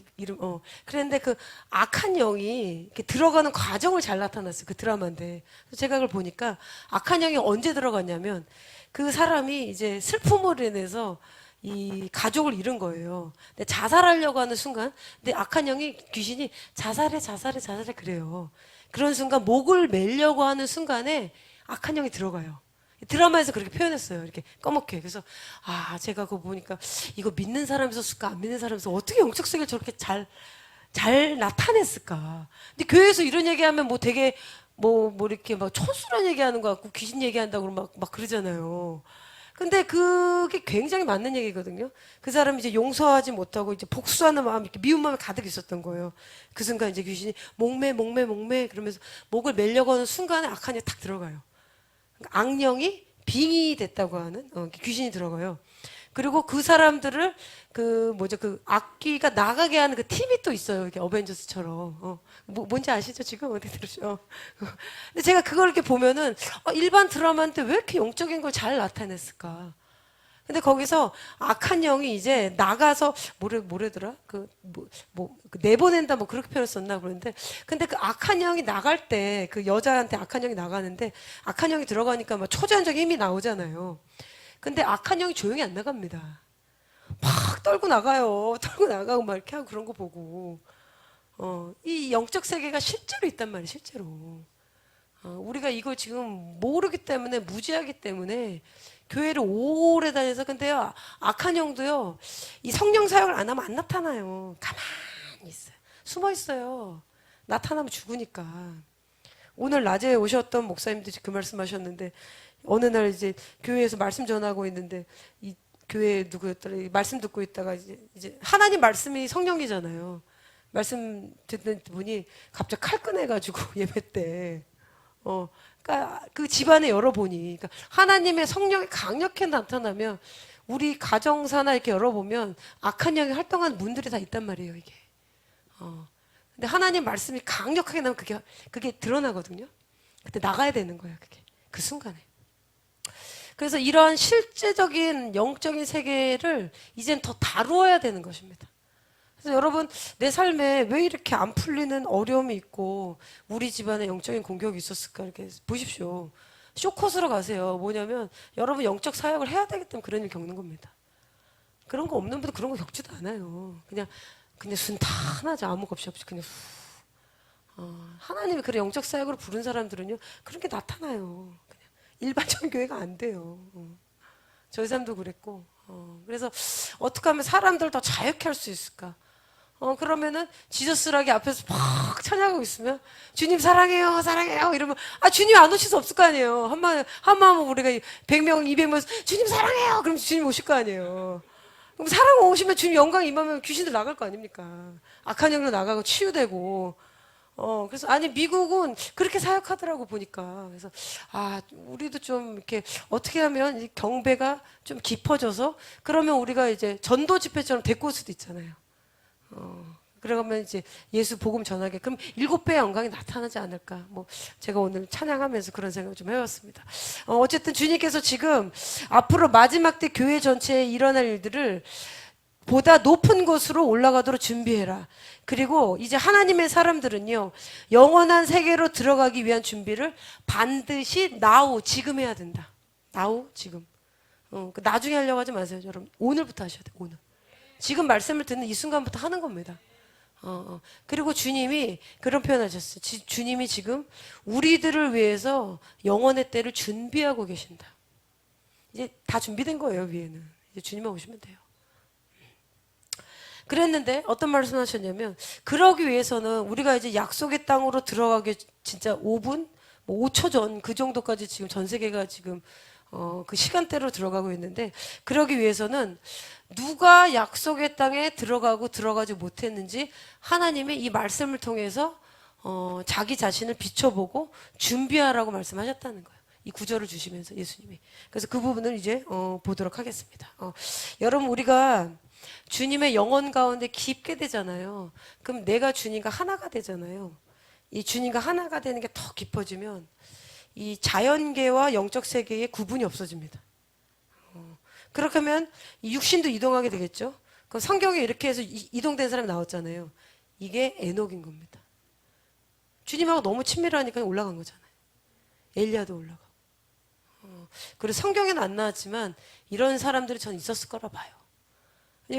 그랬는데 그 악한 영이 이렇게 들어가는 과정을 잘 나타났어요. 그 드라마인데 제가 그걸 보니까 악한 영이 언제 들어갔냐면 그 사람이 이제 슬픔으로 인해서 이 가족을 잃은 거예요. 근데 자살하려고 하는 순간, 근데 악한 영이 귀신이 자살해 그래요. 그런 순간 목을 매려고 하는 순간에 악한 영이 들어가요. 드라마에서 그렇게 표현했어요. 이렇게 꺼멓게. 그래서 제가 그거 보니까 이거 믿는 사람이 있었을까 안 믿는 사람이 있었을까 어떻게 영적 세계를 저렇게 잘 나타냈을까. 근데 교회에서 이런 얘기하면 뭐 되게 뭐 이렇게 막 천수란 얘기하는 것 같고 귀신 얘기한다고 막 그러잖아요. 근데 그게 굉장히 맞는 얘기거든요. 그 사람이 이제 용서하지 못하고 이제 복수하는 마음, 이렇게 미운 마음이 가득 있었던 거예요. 그 순간 이제 귀신이 목매 그러면서 목을 매려고 하는 순간에 악한 영이 탁 들어가요. 그러니까 악령이 빙이 됐다고 하는 귀신이 들어가요. 그리고 그 사람들을 그 악기가 나가게 하는 그 팀이 또 있어요. 이렇게 어벤져스처럼. 뭔지 아시죠? 지금 어떻게 들으죠? 근데 제가 그걸 이렇게 보면은 일반 드라마인데 왜 이렇게 영적인 걸 잘 나타냈을까? 근데 거기서 악한 영이 이제 나가서 뭐래더라? 내보낸다 뭐 그렇게 표현했었나 그러는데 근데 그 악한 영이 나갈 때 그 여자한테 악한 영이 나가는데 악한 영이 들어가니까 막 초자연적인 힘이 나오잖아요. 근데 악한 영이 조용히 안 나갑니다. 막 떨고 나가요. 떨고 나가고 막 이렇게 하고 그런 거 보고 이 영적 세계가 실제로 있단 말이에요. 실제로. 우리가 이걸 지금 모르기 때문에 무지하기 때문에 교회를 오래 다녀서 근데요 악한 영도요 이 성령 사역을 안 하면 안 나타나요. 가만히 있어요. 숨어 있어요. 나타나면 죽으니까. 오늘 낮에 오셨던 목사님들이 그 말씀하셨는데 어느 날 이제 교회에서 말씀 전하고 있는데 이 교회 누구였더라 말씀 듣고 있다가 이제 하나님 말씀이 성령이잖아요. 말씀 듣는 분이 갑자기 칼 꺼내가지고 예배 때 그러니까 그 집안에 열어보니 그러니까 하나님의 성령이 강력하게 나타나면 우리 가정사나 이렇게 열어보면 악한 영이 활동하는 문들이 다 있단 말이에요 이게. 근데 하나님 말씀이 강력하게 나면 그게 드러나거든요. 그때 나가야 되는 거예요 그게 그 순간에. 그래서 이러한 실제적인 영적인 세계를 이젠 더 다루어야 되는 것입니다. 그래서 여러분 내 삶에 왜 이렇게 안 풀리는 어려움이 있고 우리 집안에 영적인 공격이 있었을까 이렇게 보십시오. 쇼컷으로 가세요. 뭐냐면 여러분 영적 사역을 해야 되기 때문에 그런 일 겪는 겁니다. 그런 거 없는 분들 그런 거 겪지도 않아요. 그냥 순탄하죠. 아무 겁시 없이 그냥 하나님이 그래 영적 사역으로 부른 사람들은요 그런 게 나타나요. 그냥 일반적인 교회가 안 돼요. 저희 삶도 그랬고 그래서 어떻게 하면 사람들 더 자유케 할 수 있을까? 그러면은 지저스라기 앞에서 막 찬양하고 있으면 주님 사랑해요 사랑해요 이러면 주님 안 오실 수 없을 거 아니에요. 한마음 우리가 100명 200명 주님 사랑해요 그럼 주님 오실 거 아니에요. 그럼 사랑 오시면 주님 영광 임하면 귀신들 나갈 거 아닙니까? 악한 영도 나가고 치유되고 그래서 아니 미국은 그렇게 사역하더라고 보니까. 그래서 우리도 좀 이렇게 어떻게 하면 이 경배가 좀 깊어져서 그러면 우리가 이제 전도 집회처럼 데리고 올 수도 있잖아요. 그러면 이제 예수 복음 전하게 그럼 7배의 영광이 나타나지 않을까. 뭐 제가 오늘 찬양하면서 그런 생각을 좀 해봤습니다. 어쨌든 주님께서 지금 앞으로 마지막 때 교회 전체에 일어날 일들을 보다 높은 곳으로 올라가도록 준비해라. 그리고 이제 하나님의 사람들은요 영원한 세계로 들어가기 위한 준비를 반드시 now 지금 해야 된다. now 지금. 나중에 하려고 하지 마세요, 여러분. 오늘부터 하셔야 돼요. 오늘. 지금 말씀을 듣는 이 순간부터 하는 겁니다. 그리고 주님이 그런 표현하셨어요. 주님이 지금 우리들을 위해서 영원의 때를 준비하고 계신다. 이제 다 준비된 거예요, 위에는. 이제 주님만 오시면 돼요. 그랬는데 어떤 말씀을 하셨냐면 그러기 위해서는 우리가 이제 약속의 땅으로 들어가기 진짜 5분, 뭐 5초 전 그 정도까지 지금 전 세계가 지금 그 시간대로 들어가고 있는데 그러기 위해서는 누가 약속의 땅에 들어가고 들어가지 못했는지 하나님의 이 말씀을 통해서 자기 자신을 비춰보고 준비하라고 말씀하셨다는 거예요. 이 구절을 주시면서 예수님이. 그래서 그 부분을 이제 보도록 하겠습니다. 여러분 우리가 주님의 영혼 가운데 깊게 되잖아요. 그럼 내가 주님과 하나가 되잖아요. 이 주님과 하나가 되는 게 더 깊어지면 이 자연계와 영적 세계의 구분이 없어집니다. 그렇게 하면 육신도 이동하게 되겠죠. 그럼 성경에 이렇게 해서 이동된 사람이 나왔잖아요. 이게 에녹인 겁니다. 주님하고 너무 친밀하니까 올라간 거잖아요. 엘리야도 올라가고. 그리고 성경에는 안 나왔지만 이런 사람들이 전 있었을 거라 봐요.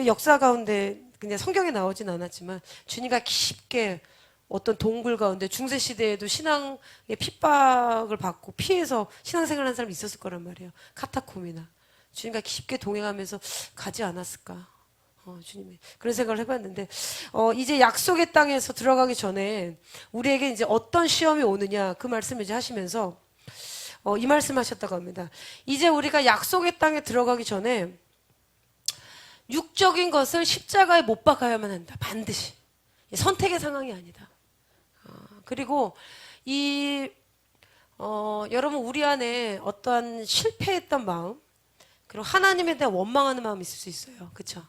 역사 가운데 그냥 성경에 나오진 않았지만 주님과 깊게 어떤 동굴 가운데 중세시대에도 신앙의 핍박을 받고 피해서 신앙생활하는 사람이 있었을 거란 말이에요. 카타콤이나 주님과 깊게 동행하면서 가지 않았을까. 주님이 그런 생각을 해봤는데 이제 약속의 땅에서 들어가기 전에 우리에게 이제 어떤 시험이 오느냐 그 말씀을 이제 하시면서 이 말씀하셨다고 합니다. 이제 우리가 약속의 땅에 들어가기 전에 육적인 것을 십자가에 못 박아야만 한다. 반드시. 선택의 상황이 아니다. 그리고 여러분 우리 안에 어떠한 실패했던 마음 그리고 하나님에 대한 원망하는 마음이 있을 수 있어요. 그렇죠?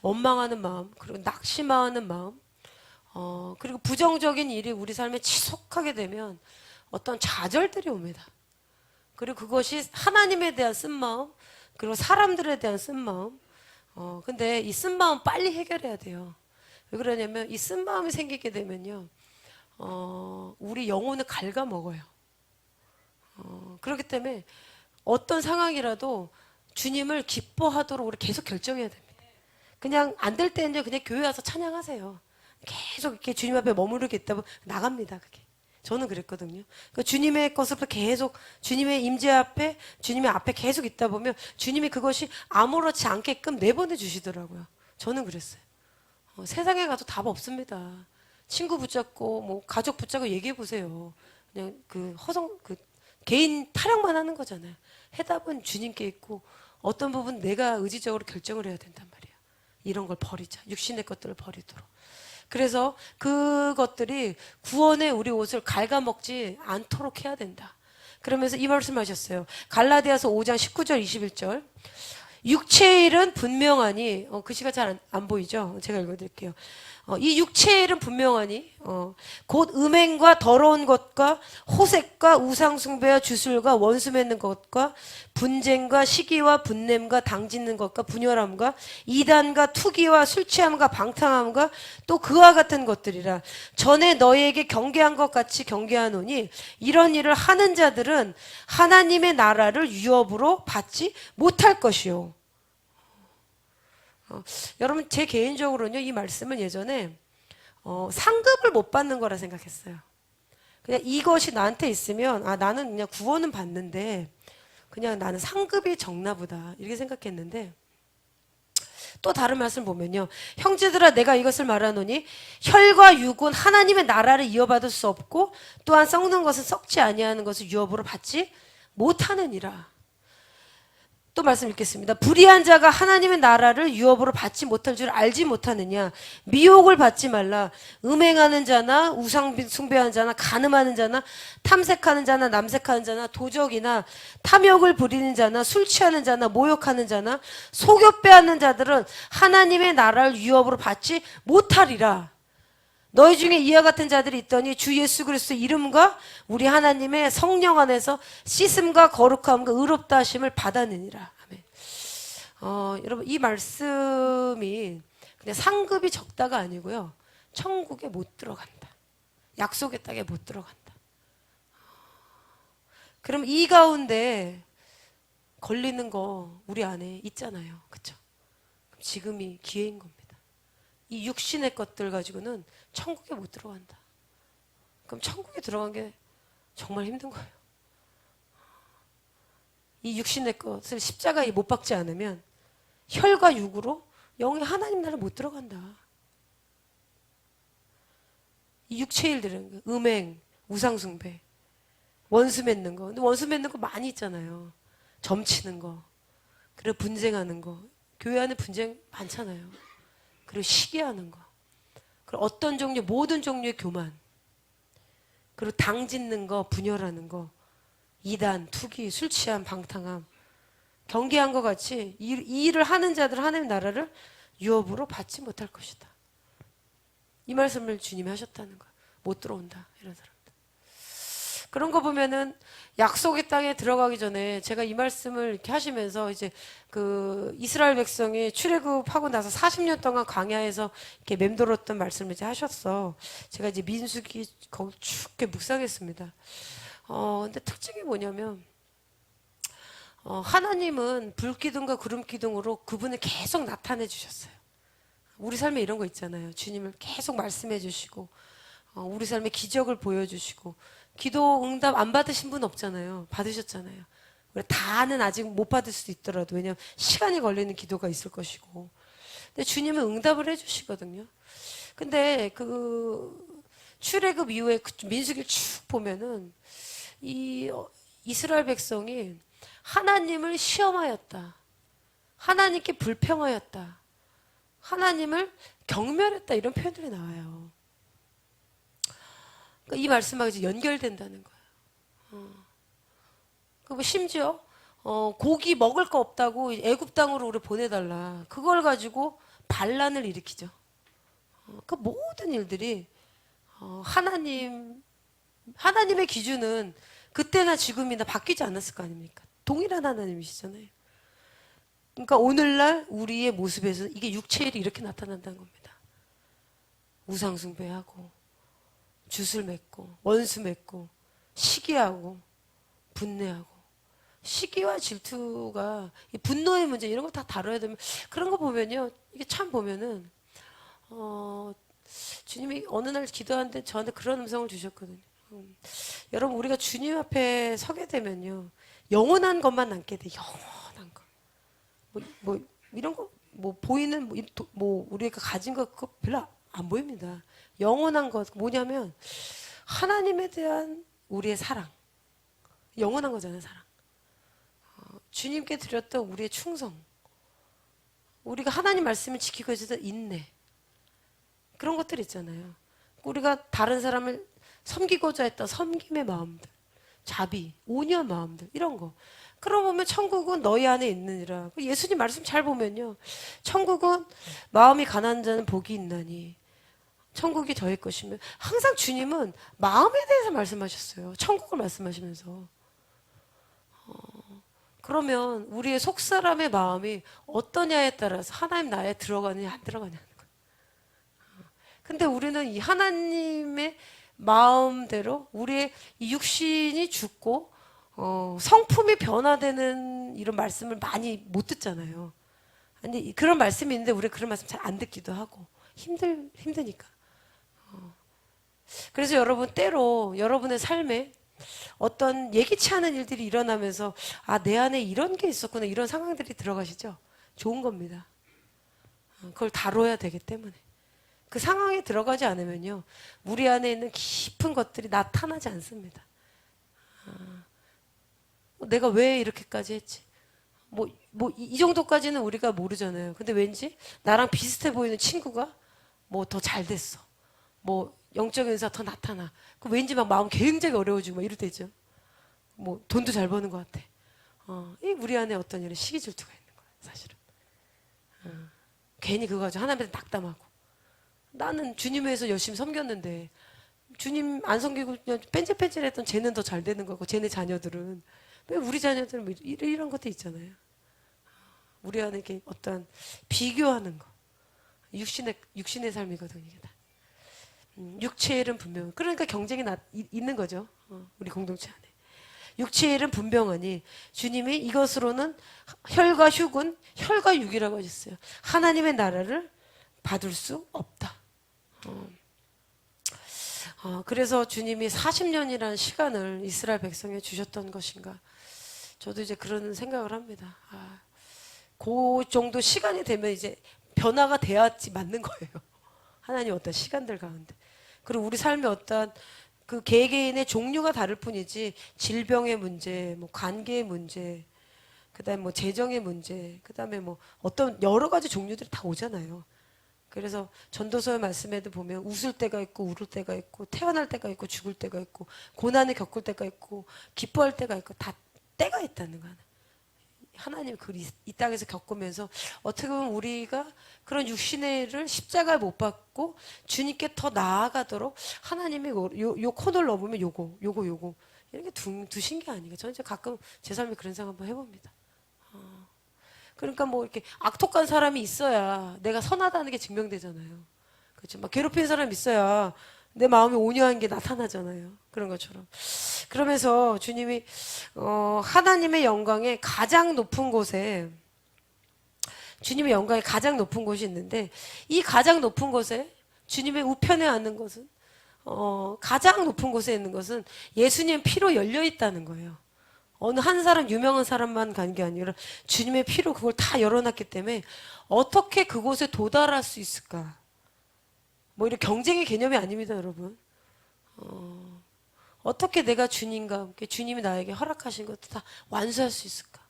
원망하는 마음 그리고 낙심하는 마음 그리고 부정적인 일이 우리 삶에 지속하게 되면 어떤 좌절들이 옵니다. 그리고 그것이 하나님에 대한 쓴마음 그리고 사람들에 대한 쓴마음 근데 이 쓴마음 빨리 해결해야 돼요. 왜 그러냐면 이 쓴마음이 생기게 되면요 우리 영혼을 갉아먹어요. 그렇기 때문에 어떤 상황이라도 주님을 기뻐하도록 우리 계속 결정해야 됩니다. 그냥 안 될 때는요 그냥 교회 와서 찬양하세요. 계속 이렇게 주님 앞에 머무르게 있다 보면 나갑니다. 그게 저는 그랬거든요. 그러니까 주님의 것을 계속 주님의 임재 앞에 주님의 앞에 계속 있다 보면 주님이 그것이 아무렇지 않게끔 내보내 주시더라고요. 저는 그랬어요. 세상에 가도 답 없습니다. 친구 붙잡고 뭐 가족 붙잡고 얘기해 보세요. 그냥 그 개인 타령만 하는 거잖아요. 해답은 주님께 있고 어떤 부분 내가 의지적으로 결정을 해야 된단 말이에요. 이런 걸 버리자. 육신의 것들을 버리도록. 그래서 그것들이 구원의 우리 옷을 갉아먹지 않도록 해야 된다. 그러면서 이 말씀하셨어요. 갈라디아서 5장 19절 21절. 육체의 일은 분명하니 글씨가 잘 안 보이죠? 제가 읽어드릴게요. 이 육체의 일은 분명하니 곧 음행과 더러운 것과 호색과 우상숭배와 주술과 원수 맺는 것과 분쟁과 시기와 분냄과 당짓는 것과 분열함과 이단과 투기와 술취함과 방탕함과 또 그와 같은 것들이라. 전에 너희에게 경계한 것 같이 경계하노니 이런 일을 하는 자들은 하나님의 나라를 유업으로 받지 못할 것이요. 어, 여러분 제 개인적으로는요 이 말씀은 예전에 상급을 못 받는 거라 생각했어요. 그냥 이것이 나한테 있으면 나는 그냥 구원은 받는데 그냥 나는 상급이 적나 보다 이렇게 생각했는데 또 다른 말씀 보면요. 형제들아 내가 이것을 말하노니 혈과 육은 하나님의 나라를 이어받을 수 없고 또한 썩는 것은 썩지 아니하는 것을 유업으로 받지 못하느니라. 또 말씀 읽겠습니다. 불의한 자가 하나님의 나라를 유업으로 받지 못할 줄 알지 못하느냐. 미혹을 받지 말라. 음행하는 자나 우상 숭배하는 자나 간음하는 자나 탐색하는 자나 남색하는 자나 도적이나 탐욕을 부리는 자나 술 취하는 자나 모욕하는 자나 속여 빼앗는 자들은 하나님의 나라를 유업으로 받지 못하리라. 너희 중에 이와 같은 자들이 있더니 주 예수 그리스도 이름과 우리 하나님의 성령 안에서 씻음과 거룩함과 의롭다 하심을 받았느니라. 아멘. 여러분 이 말씀이 그냥 상급이 적다가 아니고요. 천국에 못 들어간다. 약속의 땅에 못 들어간다. 그럼 이 가운데 걸리는 거 우리 안에 있잖아요. 그렇죠? 지금이 기회인 겁니다. 이 육신의 것들 가지고는 천국에 못 들어간다. 그럼 천국에 들어간 게 정말 힘든 거예요. 이 육신의 것을 십자가에 못 박지 않으면 혈과 육으로 영의 하나님 나라에 못 들어간다. 이 육체 일들은 음행, 우상숭배, 원수 맺는 거. 근데 원수 맺는 거 많이 있잖아요. 점치는 거, 그리고 분쟁하는 거. 교회 안에 분쟁 많잖아요. 그리고 시기하는 거, 그리고 어떤 종류, 모든 종류의 교만, 그리고 당 짓는 거, 분열하는 거, 이단, 투기, 술 취함, 방탕함, 경계한 것 같이 이 일을 하는 자들 하나님의 나라를 유업으로 받지 못할 것이다. 이 말씀을 주님이 하셨다는 거야. 못 들어온다 이런 사람들. 그런 거 보면은 약속의 땅에 들어가기 전에 제가 이 말씀을 이렇게 하시면서 이제 그 이스라엘 백성이 출애굽하고 나서 40년 동안 광야에서 이렇게 맴돌았던 말씀을 이제 하셨어. 제가 이제 민수기 거기 쭉 이렇게 묵상했습니다. 근데 특징이 뭐냐면 하나님은 불기둥과 구름기둥으로 그분을 계속 나타내 주셨어요. 우리 삶에 이런 거 있잖아요. 주님을 계속 말씀해 주시고 우리 삶에 기적을 보여주시고 기도 응답 안 받으신 분 없잖아요. 받으셨잖아요. 다는 아직 못 받을 수도 있더라도 왜냐하면 시간이 걸리는 기도가 있을 것이고 근데 주님은 응답을 해주시거든요. 근데 그 출애굽 이후에 민수기를 쭉 보면은 이 이스라엘 백성이 하나님을 시험하였다. 하나님께 불평하였다. 하나님을 경멸했다. 이런 표현들이 나와요. 그러니까 이 말씀하고 이제 연결된다는 거예요. 뭐 심지어 고기 먹을 거 없다고 애굽 땅으로 우리 보내달라. 그걸 가지고 반란을 일으키죠. 그 모든 일들이 하나님의 기준은 그때나 지금이나 바뀌지 않았을 거 아닙니까? 동일한 하나님이시잖아요. 그러니까 오늘날 우리의 모습에서 이게 육체일이 이렇게 나타난다는 겁니다. 우상숭배하고 죗을 맺고 원수 맺고 시기하고 분내하고 시기와 질투가 분노의 문제 이런 거 다 다뤄야 되면 그런 거 보면요 이게 참 보면은 주님이 어느 날 기도하는데 저한테 그런 음성을 주셨거든요. 여러분 우리가 주님 앞에 서게 되면요 영원한 것만 남게 돼. 영원한 거 뭐 이런 거 뭐 보이는 뭐 우리가 가진 거 그거 별로 안 보입니다. 영원한 것 뭐냐면 하나님에 대한 우리의 사랑 영원한 거잖아요. 사랑 주님께 드렸던 우리의 충성 우리가 하나님 말씀을 지키고 있었던 인내 그런 것들 있잖아요. 우리가 다른 사람을 섬기고자 했던 섬김의 마음들 자비 온유한 마음들 이런 거 그럼 보면 천국은 너희 안에 있느니라. 예수님 말씀 잘 보면요 천국은 마음이 가난한 자는 복이 있나니 천국이 저의 것이면 항상 주님은 마음에 대해서 말씀하셨어요. 천국을 말씀하시면서 그러면 우리의 속사람의 마음이 어떠냐에 따라서 하나님 나라에 들어가느냐 안 들어가냐는 거예요. 근데 우리는 이 하나님의 마음대로 우리의 이 육신이 죽고 성품이 변화되는 이런 말씀을 많이 못 듣잖아요. 아니 그런 말씀이 있는데 우리가 그런 말씀 잘 안 듣기도 하고 힘드니까. 그래서 여러분 때로 여러분의 삶에 어떤 예기치 않은 일들이 일어나면서 아, 내 안에 이런 게 있었구나 이런 상황들이 들어가시죠. 좋은 겁니다. 그걸 다뤄야 되기 때문에. 그 상황에 들어가지 않으면요 우리 안에 있는 깊은 것들이 나타나지 않습니다. 내가 왜 이렇게까지 했지? 이 정도까지는 우리가 모르잖아요. 근데 왠지 나랑 비슷해 보이는 친구가 뭐 더 잘 됐어. 뭐 영적인 은사 더 나타나. 그 왠지 막 마음 굉장히 어려워지고 막 이럴 때죠. 뭐 돈도 잘 버는 것 같아. 이 우리 안에 어떤 이런 시기 질투가 있는 거야, 사실은. 괜히 그거 가지고 하나님한테 낙담하고. 나는 주님 위해서 열심히 섬겼는데 주님 안 섬기고 그냥 뺀질뺀질했던 쟤는 더 잘 되는 거고 쟤네 자녀들은 왜 우리 자녀들은 뭐 이런 것도 있잖아요. 우리 안에 이렇게 어떤 비교하는 거. 육신의 삶이거든요, 이게 다. 육체의 일은 분명. 그러니까 경쟁이 있는 거죠. 우리 공동체 안에. 육체의 일은 분명하니 주님이 이것으로는 혈과 육은 혈과 육이라고 하셨어요. 하나님의 나라를 받을 수 없다. 그래서 주님이 40년이라는 시간을 이스라엘 백성에 주셨던 것인가. 저도 이제 그런 생각을 합니다. 그 정도 시간이 되면 이제 변화가 돼야지 맞는 거예요. 하나님 어떤 시간들 가운데. 그리고 우리 삶의 어떤 그 개개인의 종류가 다를 뿐이지 질병의 문제, 뭐 관계의 문제, 그다음에 뭐 재정의 문제, 그다음에 뭐 어떤 여러 가지 종류들이 다 오잖아요. 그래서 전도서의 말씀에도 보면 웃을 때가 있고 울을 때가 있고 태어날 때가 있고 죽을 때가 있고 고난을 겪을 때가 있고 기뻐할 때가 있고 다 때가 있다는 거야. 하나님 이 땅에서 겪으면서 어떻게 보면 우리가 그런 육신의 일을 십자가에 못 박고 주님께 더 나아가도록 하나님이 요 코너를 넣어보면 요거 이렇게 두신 게 아닌가. 저는 이제 가끔 제 삶에 그런 생각 한번 해봅니다. 그러니까 뭐 이렇게 악독한 사람이 있어야 내가 선하다는 게 증명되잖아요. 그렇죠. 막 괴롭히는 사람이 있어야 내 마음이 온유한 게 나타나잖아요. 그런 것처럼. 그러면서 주님이 하나님의 영광의 가장 높은 곳에 주님의 영광의 가장 높은 곳이 있는데 이 가장 높은 곳에 주님의 우편에 앉는 것은 가장 높은 곳에 있는 것은 예수님 피로 열려 있다는 거예요. 어느 한 사람 유명한 사람만 간 게 아니라 주님의 피로 그걸 다 열어놨기 때문에 어떻게 그곳에 도달할 수 있을까? 뭐 이런 경쟁의 개념이 아닙니다, 여러분. 어떻게 내가 주님과 함께 주님이 나에게 허락하신 것도 다 완수할 수 있을까?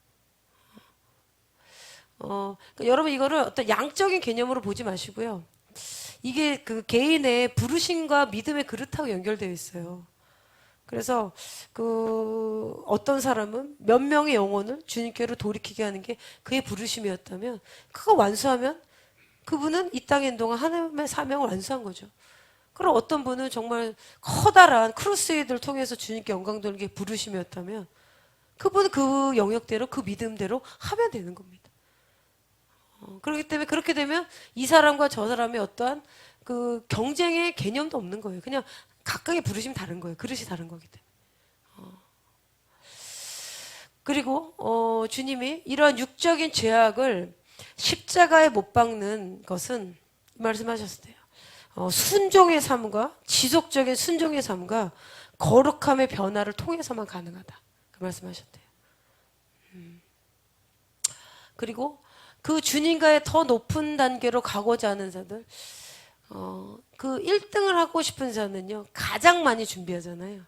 그러니까 여러분 이거를 어떤 양적인 개념으로 보지 마시고요. 이게 그 개인의 부르심과 믿음의 그릇하고 연결되어 있어요. 그래서 그 어떤 사람은 몇 명의 영혼을 주님께로 돌이키게 하는 게 그의 부르심이었다면 그거 완수하면 그분은 이 땅에 있는 동안 하나님의 사명을 완수한 거죠. 그럼 어떤 분은 정말 커다란 크루세이드를 통해서 주님께 영광 돌리는 게 부르심이었다면 그분은 그 영역대로 그 믿음대로 하면 되는 겁니다. 그렇기 때문에 그렇게 되면 이 사람과 저 사람의 어떠한 그 경쟁의 개념도 없는 거예요. 그냥 각각의 부르심이 다른 거예요. 그릇이 다른 거기 때문에. 그리고 주님이 이러한 육적인 죄악을 십자가에 못 박는 것은 말씀하셨을 때요. 순종의 삶과 지속적인 순종의 삶과 거룩함의 변화를 통해서만 가능하다. 그 말씀하셨대요. 그리고 그 주님과의 더 높은 단계로 가고자 하는 자들, 그 1등을 하고 싶은 자는요, 가장 많이 준비하잖아요.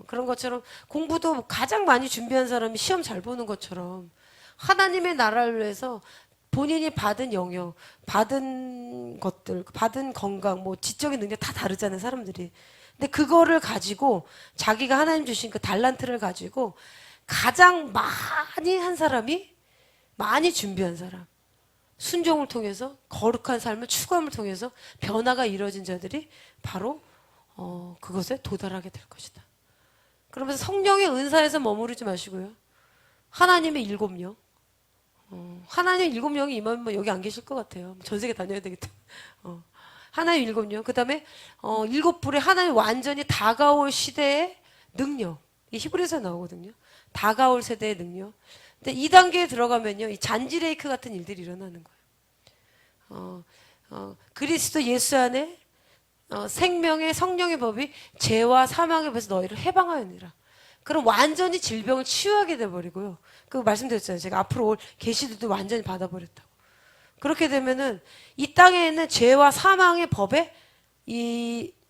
그런 것처럼 공부도 가장 많이 준비한 사람이 시험 잘 보는 것처럼 하나님의 나라를 위해서 본인이 받은 영역, 받은 것들, 받은 건강, 뭐 지적인 능력 다 다르잖아요, 사람들이. 근데 그거를 가지고 자기가 하나님 주신 그 달란트를 가지고 가장 많이 한 사람이 많이 준비한 사람. 순종을 통해서 거룩한 삶을 추구함을 통해서 변화가 이루어진 자들이 바로 그것에 도달하게 될 것이다. 그러면서 성령의 은사에서 머무르지 마시고요. 하나님의 7명. 하나님 7명이 임하면 여기 안 계실 것 같아요. 전 세계 다녀야 되겠다. 하나님 7명. 그 다음에 7불의 하나님 완전히 다가올 시대의 능력. 이 히브리서에 나오거든요. 다가올 세대의 능력. 근데 2단계에 들어가면요, 이 잔지레이크 같은 일들이 일어나는 거예요. 그리스도 예수 안에 생명의 성령의 법이 죄와 사망의 법에서 너희를 해방하였느니라. 그럼 완전히 질병을 치유하게 돼버리고요. 그 말씀드렸잖아요. 제가 앞으로 올 계시들도 완전히 받아버렸다고. 그렇게 되면은 이 땅에 있는 죄와 사망의 법에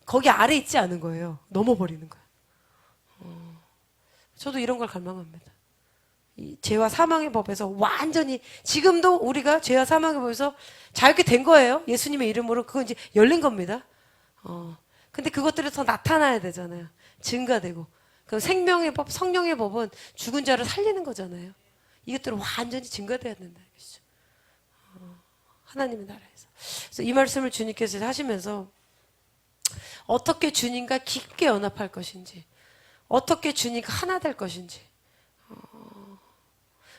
거기 아래 있지 않은 거예요. 넘어버리는 거예요. 저도 이런 걸 갈망합니다. 이 죄와 사망의 법에서 완전히, 지금도 우리가 죄와 사망의 법에서 자유롭게 된 거예요. 예수님의 이름으로. 그건 이제 열린 겁니다. 근데 그것들이 더 나타나야 되잖아요. 증가되고. 그 생명의 법, 성령의 법은 죽은 자를 살리는 거잖아요. 이것들은 완전히 증가돼야 된다. 이것이죠. 하나님의 나라에서. 그래서 이 말씀을 주님께서 하시면서 어떻게 주님과 깊게 연합할 것인지, 어떻게 주님과 하나 될 것인지,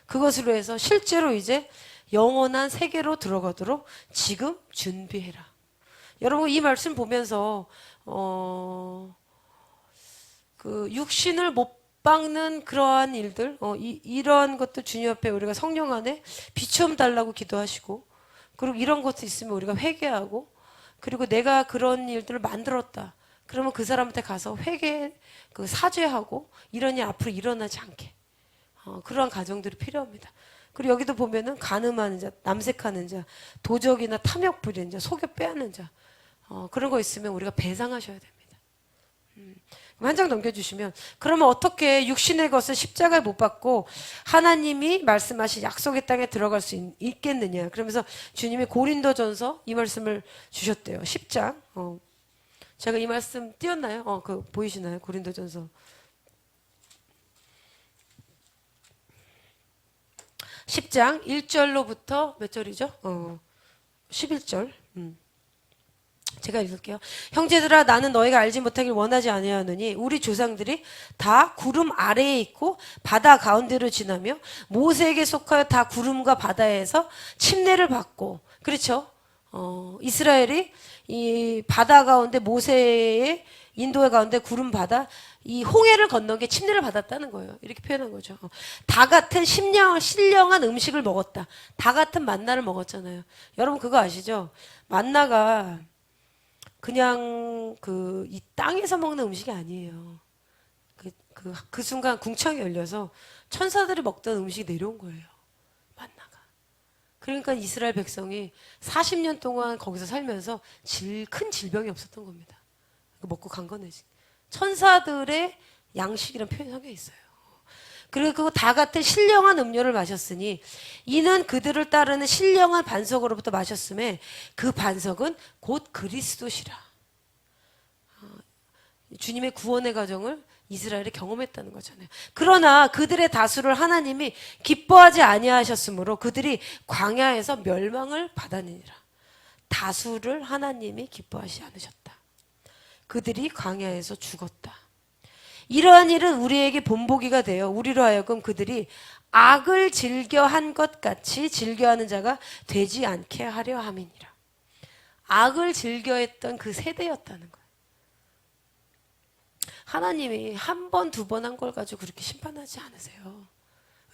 그것으로 해서 실제로 이제 영원한 세계로 들어가도록 지금 준비해라. 여러분 이 말씀 보면서 그 육신을 못 박는 그러한 일들, 이러한 것도 주님 앞에 우리가 성령 안에 비추음 달라고 기도하시고, 그리고 이런 것도 있으면 우리가 회개하고, 그리고 내가 그런 일들을 만들었다. 그러면 그 사람한테 가서 그 사죄하고, 이런 일 앞으로 일어나지 않게. 그러한 가정들이 필요합니다. 그리고 여기도 보면은 간음하는 자, 남색하는 자, 도적이나 탐욕 부리는 자, 속여 빼앗는 자, 그런 거 있으면 우리가 배상하셔야 됩니다. 한 장 넘겨주시면, 그러면 어떻게 육신의 것을 십자가에 못 박고 하나님이 말씀하신 약속의 땅에 들어갈 수 있겠느냐. 그러면서 주님이 고린도전서 이 말씀을 주셨대요. 10장. 제가 이 말씀 띄웠나요? 보이시나요? 고린도전서 10장 1절로부터 몇 절이죠? 11절. 제가 읽을게요. 형제들아, 나는 너희가 알지 못하길 원하지 아니하노니 우리 조상들이 다 구름 아래에 있고 바다 가운데로 지나며 모세에게 속하여 다 구름과 바다에서 침례를 받고, 그렇죠? 이스라엘이 이 바다 가운데, 모세의 인도의 가운데 구름 바다, 이 홍해를 건넌 게 침례를 받았다는 거예요. 이렇게 표현한 거죠. 다 같은 신령한 음식을 먹었다. 다 같은 만나를 먹었잖아요. 여러분 그거 아시죠? 만나가 그냥 이 땅에서 먹는 음식이 아니에요. 그 순간 궁창이 열려서 천사들이 먹던 음식이 내려온 거예요. 만나가. 그러니까 이스라엘 백성이 40년 동안 거기서 살면서 큰 질병이 없었던 겁니다. 먹고 간 거네. 천사들의 양식이라는 표현이 성경에 있어요. 그리고 그거 다 같은 신령한 음료를 마셨으니 이는 그들을 따르는 신령한 반석으로부터 마셨음에 그 반석은 곧 그리스도시라. 주님의 구원의 과정을 이스라엘이 경험했다는 거잖아요. 그러나 그들의 다수를 하나님이 기뻐하지 아니하셨으므로 그들이 광야에서 멸망을 받았느니라. 다수를 하나님이 기뻐하지 않으셨다. 그들이 광야에서 죽었다. 이러한 일은 우리에게 본보기가 되어 우리로 하여금 그들이 악을 즐겨한 것 같이 즐겨하는 자가 되지 않게 하려 함이니라. 악을 즐겨했던 그 세대였다는 거예요. 하나님이 한 번, 두 번 한 걸 가지고 그렇게 심판하지 않으세요.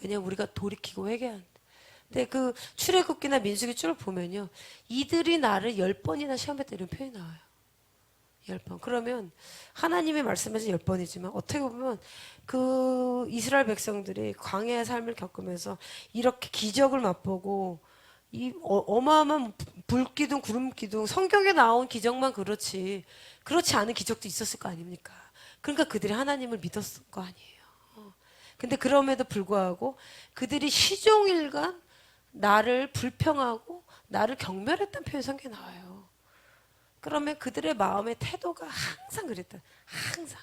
왜냐하면 우리가 돌이키고 회개하는데. 근데 그 출애굽기나 민수기 쭉 보면요, 이들이 나를 10번이나 시험했다 이런 표현이 나와요. 10번. 그러면 하나님의 말씀하신 10번이지만 어떻게 보면 그 이스라엘 백성들이 광야의 삶을 겪으면서 이렇게 기적을 맛보고 이 어마어마한 불기둥, 구름기둥, 성경에 나온 기적만 그렇지 않은 기적도 있었을 거 아닙니까? 그러니까 그들이 하나님을 믿었을 거 아니에요. 근데 그럼에도 불구하고 그들이 시종일관 나를 불평하고 나를 경멸했다는 표현이 성경에 나와요. 그러면 그들의 마음의 태도가 항상 그랬다. 항상.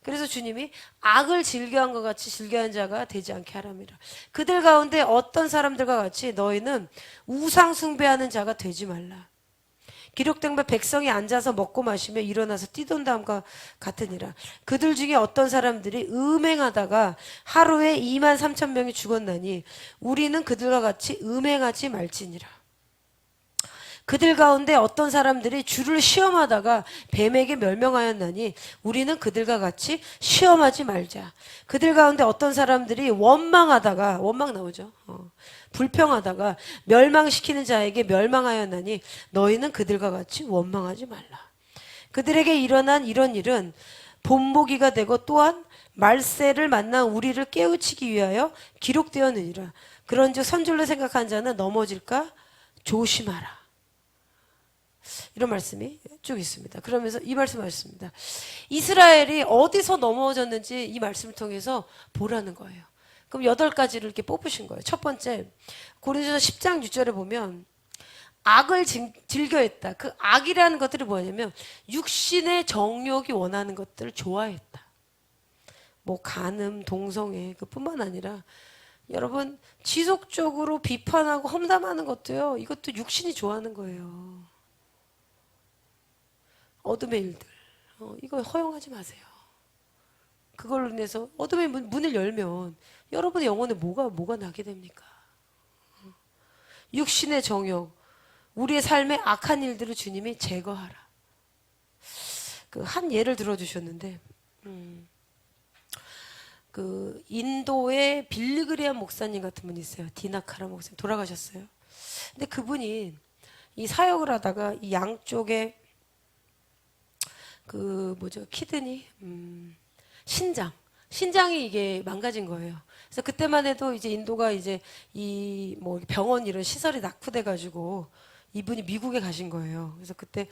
그래서 주님이 악을 즐겨한 것 같이 즐겨한 자가 되지 않게 하랍니다. 그들 가운데 어떤 사람들과 같이 너희는 우상 숭배하는 자가 되지 말라. 기록된 바 백성이 앉아서 먹고 마시며 일어나서 뛰던 다음과 같으니라. 그들 중에 어떤 사람들이 음행하다가 하루에 23,000명이 죽었나니 우리는 그들과 같이 음행하지 말지니라. 그들 가운데 어떤 사람들이 주를 시험하다가 뱀에게 멸명하였나니 우리는 그들과 같이 시험하지 말자. 그들 가운데 어떤 사람들이 원망하다가 원망 나오죠. 불평하다가 멸망시키는 자에게 멸망하였나니 너희는 그들과 같이 원망하지 말라. 그들에게 일어난 이런 일은 본보기가 되고 또한 말세를 만난 우리를 깨우치기 위하여 기록되었느니라. 그런즉 선줄로 생각한 자는 넘어질까 조심하라. 이런 말씀이 쭉 있습니다. 그러면서 이 말씀을 하셨습니다. 이스라엘이 어디서 넘어졌는지 이 말씀을 통해서 보라는 거예요. 그럼 8가지를 이렇게 뽑으신 거예요. 첫 번째, 고린도서 10장 6절에 보면 악을 즐겨했다. 그 악이라는 것들이 뭐냐면 육신의 정욕이 원하는 것들을 좋아했다. 뭐 간음, 동성애 그뿐만 아니라 여러분 지속적으로 비판하고 험담하는 것도요. 이것도 육신이 좋아하는 거예요. 어둠의 일들 이거 허용하지 마세요. 그걸로 인해서 어둠의 문을 열면 여러분의 영혼에 뭐가 나게 됩니까? 육신의 정욕, 우리의 삶의 악한 일들을 주님이 제거하라. 그 한 예를 들어주셨는데 그 인도의 빌리그리안 목사님 같은 분이 있어요. 디나카라 목사님 돌아가셨어요. 근데 그분이 이 사역을 하다가 이 양쪽에 그 뭐죠 키드니 신장이 이게 망가진 거예요. 그래서 그때만 해도 이제 인도가 이제 이 뭐 병원 이런 시설이 낙후돼 가지고 이분이 미국에 가신 거예요. 그래서 그때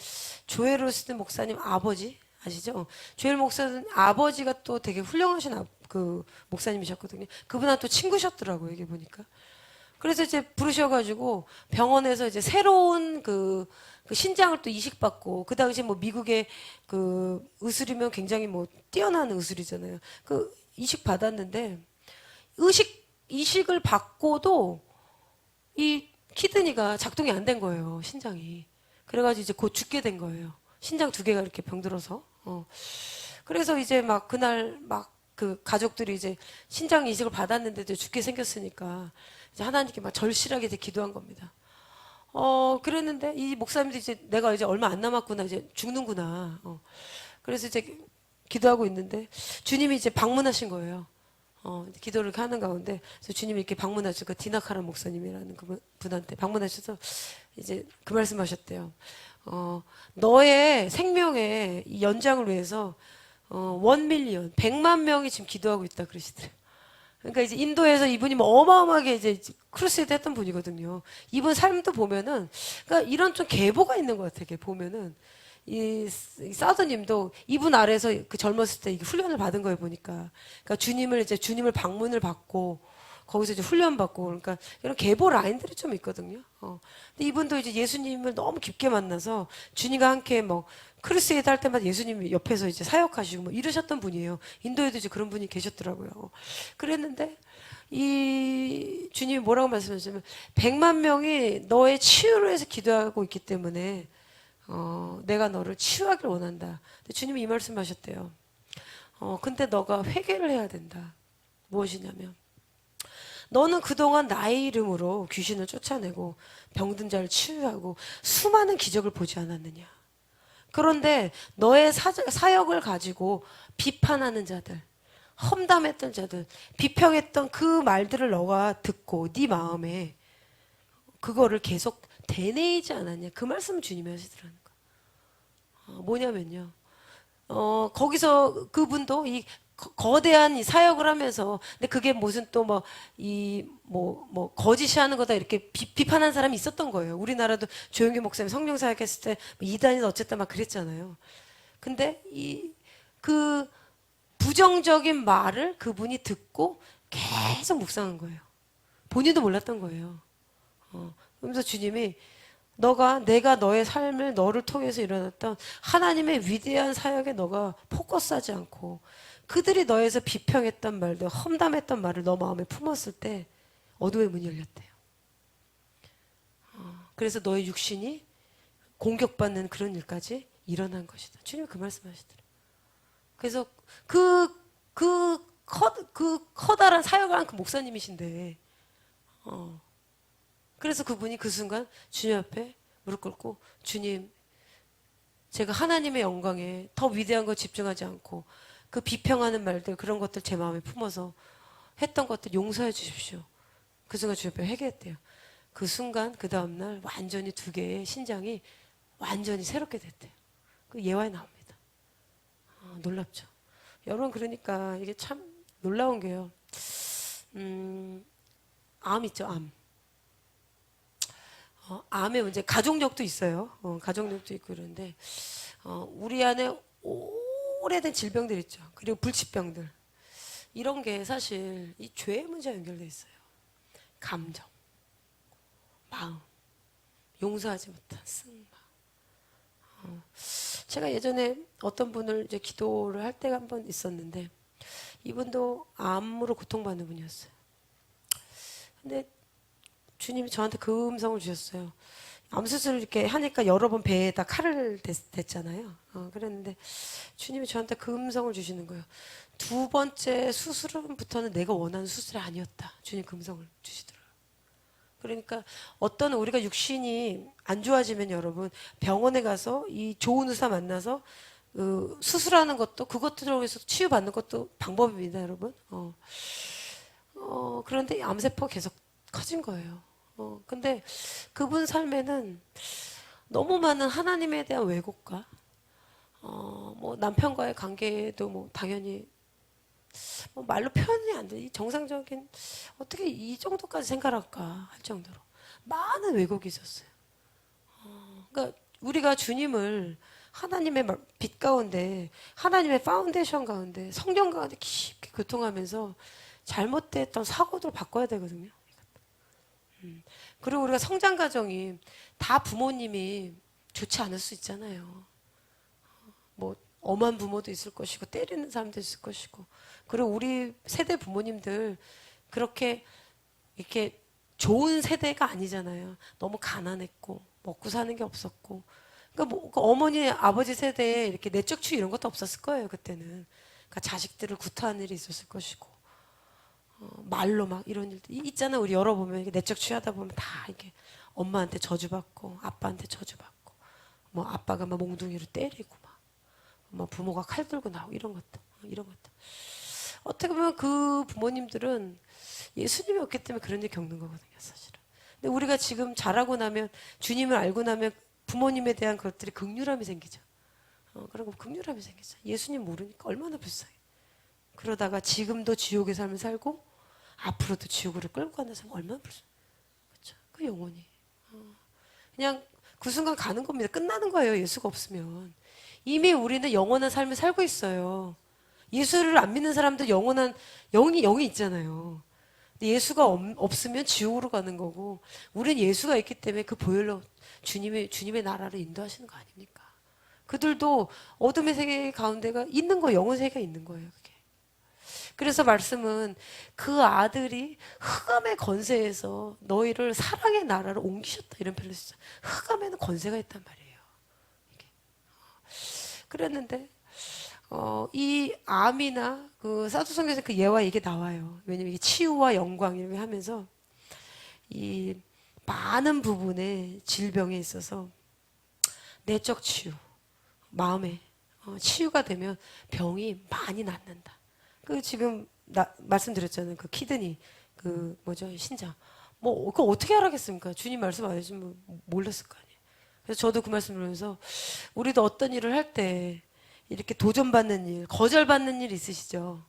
조엘 오스틴 목사님 아버지 아시죠? 조엘 목사님 아버지가 또 되게 훌륭하신 그 목사님이셨거든요. 그분하고 또 친구셨더라고요. 이게 보니까. 그래서 이제 부르셔가지고 병원에서 이제 새로운 그 신장을 또 이식받고 그 당시 뭐 미국의 그 의술이면 굉장히 뭐 뛰어난 의술이잖아요. 그 이식 받았는데 이식을 받고도 이 키드니가 작동이 안 된 거예요. 신장이. 그래가지고 이제 곧 죽게 된 거예요. 신장 2개가 이렇게 병들어서. 그래서 이제 막 그날 막 그 가족들이 이제 신장 이식을 받았는데도 죽게 생겼으니까 이제 하나님께 막 절실하게 이제 기도한 겁니다. 그랬는데 이 목사님도 이제 내가 이제 얼마 안 남았구나, 이제 죽는구나. 그래서 이제 기도하고 있는데 주님이 이제 방문하신 거예요. 기도를 이렇게 하는 가운데 그래서 주님이 이렇게 방문하셔서 그 디나카라 목사님이라는 그분한테 방문하셔서 이제 그 말씀하셨대요. 너의 생명의 이 연장을 위해서 1밀리언 100만 명이 지금 기도하고 있다 그러시더래요. 그러니까 이제 인도에서 이분이 뭐 어마어마하게 이제 크루세이드 했던 분이거든요. 이분 삶도 보면은, 그러니까 이런 좀 계보가 있는 것 같아요. 보면은. 이 사도님도 이분 아래서 그 젊었을 때 이게 훈련을 받은 거예요, 보니까. 그러니까 주님을 방문을 받고, 거기서 이제 훈련받고, 그러니까 이런 계보 라인들이 좀 있거든요. 근데 이분도 이제 예수님을 너무 깊게 만나서 주님과 함께 뭐, 크루세이드 할 때마다 예수님이 옆에서 이제 사역하시고 뭐 이러셨던 분이에요. 인도에도 이제 그런 분이 계셨더라고요. 그랬는데 이 주님이 뭐라고 말씀하시냐면 100만 명이 너의 치유를 위해서 기도하고 있기 때문에 내가 너를 치유하길 원한다. 근데 주님이 이 말씀하셨대요. 근데 너가 회개를 해야 된다. 무엇이냐면 너는 그동안 나의 이름으로 귀신을 쫓아내고 병든 자를 치유하고 수많은 기적을 보지 않았느냐. 그런데 너의 사역을 가지고 비판하는 자들, 험담했던 자들, 비평했던 그 말들을 너가 듣고 네 마음에 그거를 계속 되뇌이지 않았냐. 그 말씀을 주님이 하시더라는 거예요. 뭐냐면요. 거기서 그분도 이 거대한 이 사역을 하면서 근데 그게 무슨 또 뭐 거짓이 하는 거다 이렇게 비판한 사람이 있었던 거예요. 우리나라도 조영기 목사님 성령 사역했을 때 이단이다 어쨌든 막 그랬잖아요. 근데 그 부정적인 말을 그분이 듣고 계속 묵상한 거예요. 본인도 몰랐던 거예요. 그러면서 주님이 내가 너의 삶을 너를 통해서 일어났던 하나님의 위대한 사역에 너가 포커스하지 않고 그들이 너에서 비평했던 말들, 험담했던 말을 너 마음에 품었을 때 어둠의 문이 열렸대요. 그래서 너의 육신이 공격받는 그런 일까지 일어난 것이다. 주님이 그 말씀하시더라고요. 그래서 그 커다란 사역을 한 그 목사님이신데, 그래서 그분이 그 순간 주님 앞에 무릎 꿇고 주님, 제가 하나님의 영광에 더 위대한 거 집중하지 않고 그 비평하는 말들 그런 것들 제 마음에 품어서 했던 것들 용서해 주십시오. 그 순간 주님 앞에 회개했대요. 그 순간 그 다음날 완전히 두 개의 신장이 완전히 새롭게 됐대요. 그 예화에 나옵니다. 놀랍죠. 여러분 그러니까 이게 참 놀라운 게요. 암 있죠, 암. 암의 문제, 가족력도 있어요. 가족력도 있고 그런데 우리 안에 오래된 질병들 있죠. 그리고 불치병들. 이런 게 사실 이 죄의 문제와 연결돼 있어요. 감정, 마음, 용서하지 못한 승마. 제가 예전에 어떤 분을 이제 기도를 할 때가 한 번 있었는데 이분도 암으로 고통받는 분이었어요. 근데 주님이 저한테 그 음성을 주셨어요. 암 수술을 이렇게 하니까 여러 번 배에다 칼을 댔잖아요. 그랬는데 주님이 저한테 그 음성을 주시는 거예요. 두 번째 수술부터는 내가 원하는 수술이 아니었다. 주님 그 음성을 주시더라고요. 그러니까 어떤 우리가 육신이 안 좋아지면 여러분 병원에 가서 이 좋은 의사 만나서 수술하는 것도 그것들로 해서 치유받는 것도 방법입니다, 여러분. 그런데 암세포가 계속 커진 거예요. 근데 그분 삶에는 너무 많은 하나님에 대한 왜곡과 뭐 남편과의 관계도 뭐 당연히 뭐 말로 표현이 안 돼. 이 정상적인 어떻게 이 정도까지 생각할까 할 정도로 많은 왜곡이 있었어요. 그러니까 우리가 주님을 하나님의 빛 가운데 하나님의 파운데이션 가운데 성령 가운데 깊게 교통하면서 잘못됐던 사고들을 바꿔야 되거든요. 그리고 우리가 성장 과정이 다 부모님이 좋지 않을 수 있잖아요. 뭐 엄한 부모도 있을 것이고 때리는 사람도 있을 것이고 그리고 우리 세대 부모님들 그렇게 이렇게 좋은 세대가 아니잖아요. 너무 가난했고 먹고 사는 게 없었고 그러니까 뭐, 그 어머니 아버지 세대에 이렇게 내적 추위 이런 것도 없었을 거예요. 그때는 그러니까 자식들을 구타하는 일이 있었을 것이고 말로 막 이런 일도 있잖아. 우리 열어보면 내적 취하다 보면 다 이게 엄마한테 저주받고 아빠한테 저주받고 뭐 아빠가 막 몽둥이로 때리고 뭐 부모가 칼 들고 나오고 이런 것도 어떻게 보면 그 부모님들은 예수님이 없기 때문에 그런 일 겪는 거거든요, 사실은. 근데 우리가 지금 자라고 나면 주님을 알고 나면 부모님에 대한 것들이 극률함이 생기죠. 그리고 극률함이 생기죠. 예수님 모르니까 얼마나 불쌍해. 그러다가 지금도 지옥의 삶을 살고 앞으로도 지옥으로 끌고 가는 사람 얼마나 불쌍해. 그렇죠? 그 영혼이 그냥 그 순간 가는 겁니다. 끝나는 거예요. 예수가 없으면. 이미 우리는 영원한 삶을 살고 있어요. 예수를 안 믿는 사람들 영원한 영이 있잖아요. 근데 예수가 없으면 지옥으로 가는 거고, 우리는 예수가 있기 때문에 그 보혈로 주님의 나라를 인도하시는 거 아닙니까? 그들도 어둠의 세계 가운데가 있는 거, 영혼 세계가 있는 거예요. 그게. 그래서 말씀은 그 아들이 흑암의 건세에서 너희를 사랑의 나라로 옮기셨다 이런 표현을 쓰죠. 흑암에는 건세가 있단 말이에요. 이게. 그랬는데 이 암이나 그 사도성경에서 그 예와 이게 나와요. 왜냐면 이게 치유와 영광 이렇게 하면서 이 많은 부분의 질병에 있어서 내적 치유, 마음의 치유가 되면 병이 많이 낫는다. 그 지금 말씀드렸잖아요. 그 키드니 그 뭐죠 신장 뭐 그거 어떻게 알았겠습니까? 주님 말씀 안 해주면 몰랐을 거 아니에요. 그래서 저도 그 말씀 들으면서 우리도 어떤 일을 할 때 이렇게 도전받는 일, 거절받는 일 있으시죠?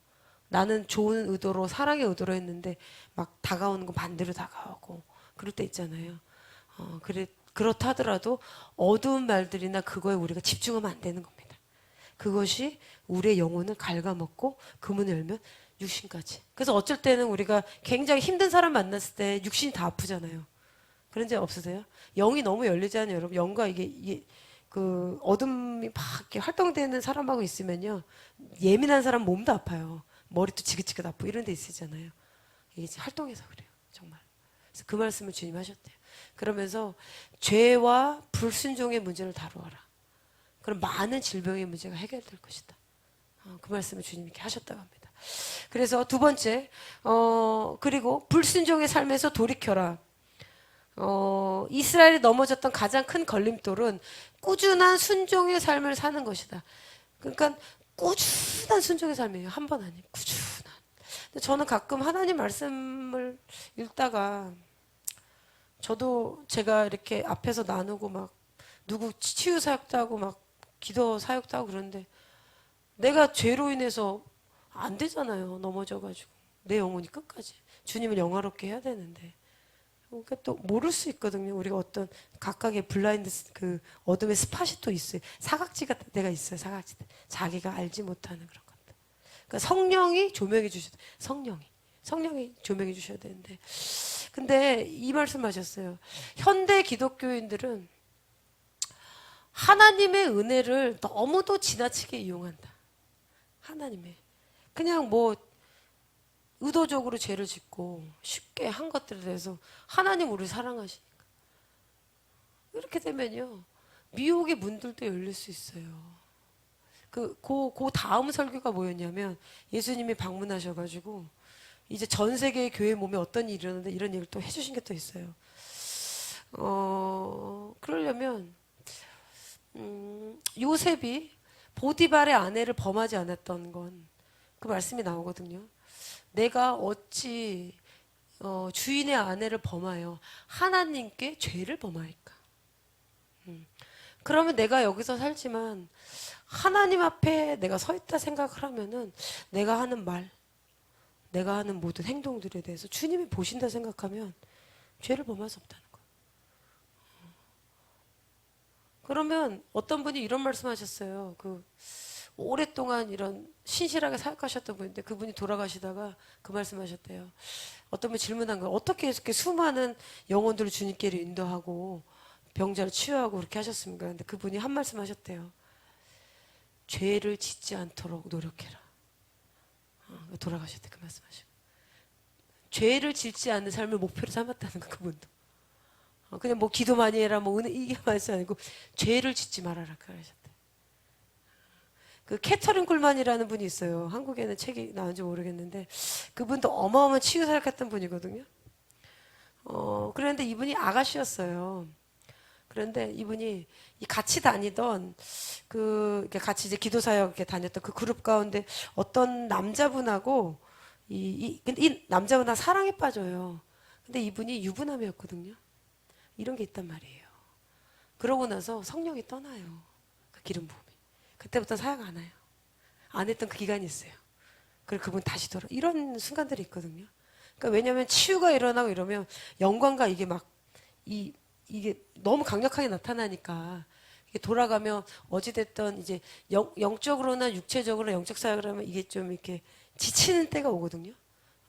나는 좋은 의도로 사랑의 의도로 했는데 막 다가오는 건 반대로 다가오고 그럴 때 있잖아요. 그렇다 하더라도 어두운 말들이나 그거에 우리가 집중하면 안 되는 겁니다. 그것이 우리의 영혼을 갉아먹고 그 문을 열면 육신까지. 그래서 어쩔 때는 우리가 굉장히 힘든 사람 만났을 때 육신이 다 아프잖아요. 그런 적 없으세요? 영이 너무 열리지 않아요, 여러분? 영과 이게 그 어둠이 막 이렇게 활동되는 사람하고 있으면요. 예민한 사람 몸도 아파요. 머리도 지긋지긋 아프고 이런 데 있으잖아요. 이게 활동해서 그래요. 정말. 그래서 그 말씀을 주님 하셨대요. 그러면서 죄와 불순종의 문제를 다루어라. 그럼 많은 질병의 문제가 해결될 것이다. 그 말씀을 주님 이렇게 하셨다고 합니다. 그래서 두 번째, 그리고 불순종의 삶에서 돌이켜라. 이스라엘이 넘어졌던 가장 큰 걸림돌은 꾸준한 순종의 삶을 사는 것이다. 그러니까 꾸준한 순종의 삶이에요. 한 번 아니고 꾸준한. 근데 저는 가끔 하나님 말씀을 읽다가 저도 제가 이렇게 앞에서 나누고 막 누구 치유 사역도 하고 막 기도 사역도 하고 그러는데 내가 죄로 인해서 안 되잖아요. 넘어져가지고 내 영혼이 끝까지 주님을 영화롭게 해야 되는데 그러니까 또 모를 수 있거든요. 우리가 어떤 각각의 블라인드 그 어둠의 스팟이 또 있어요. 사각지가 내가 있어요. 사각지 자기가 알지 못하는 그런 것들. 그러니까 성령이 조명해 주셔야 돼. 성령이 조명해 주셔야 되는데 근데 이 말씀하셨어요. 현대 기독교인들은 하나님의 은혜를 너무도 지나치게 이용한다. 하나님의 그냥 뭐 의도적으로 죄를 짓고 쉽게 한 것들에 대해서 하나님 우리를 사랑하시니까 이렇게 되면요 미혹의 문들도 열릴 수 있어요. 그 다음 설교가 뭐였냐면 예수님이 방문하셔가지고 이제 전 세계의 교회 몸에 어떤 일이 일어나는데 이런 얘기를 또 해주신 게 또 있어요. 그러려면 요셉이 보디발의 아내를 범하지 않았던 건 그 말씀이 나오거든요. 내가 어찌 주인의 아내를 범하여 하나님께 죄를 범하일까? 그러면 내가 여기서 살지만 하나님 앞에 내가 서 있다 생각을 하면은 내가 하는 말, 내가 하는 모든 행동들에 대해서 주님이 보신다 생각하면 죄를 범할 수 없다는 거예요. 그러면 어떤 분이 이런 말씀하셨어요. 오랫동안 이런 신실하게 사역하셨던 분인데 그분이 돌아가시다가 그 말씀하셨대요. 어떤 분이 질문한 거예요. 어떻게 이렇게 수많은 영혼들을 주님께로 인도하고 병자를 치유하고 그렇게 하셨습니까? 근데 그분이 한 말씀하셨대요. 죄를 짓지 않도록 노력해라. 돌아가셨대 그 말씀하시고 죄를 짓지 않는 삶을 목표로 삼았다는 거 그분도. 그냥 뭐 기도 많이 해라 뭐 은혜 이게 말씀 아니고 죄를 짓지 말아라 그러셨대. 그 캐터린 쿨만이라는 분이 있어요. 한국에는 책이 나온지 모르겠는데 그분도 어마어마한 치유 사역했던 분이거든요. 그런데 이분이 아가씨였어요. 그런데 이분이 같이 다니던 같이 이제 기도 사역 이렇게 다녔던 그 그룹 가운데 어떤 남자분하고 근데 이 남자분하고 사랑에 빠져요. 근데 이분이 유부남이었거든요. 이런 게 있단 말이에요. 그러고 나서 성령이 떠나요. 그 기름 부음이. 그때부터 사역 안 해요. 안 했던 그 기간이 있어요. 그리고 그분 다시 이런 순간들이 있거든요. 그러니까 왜냐하면 치유가 일어나고 이러면 영광과 이게 막 이게 너무 강력하게 나타나니까 이게 돌아가면 어찌됐든 이제 영적으로나 육체적으로 영적 사역을 하면 이게 좀 이렇게 지치는 때가 오거든요.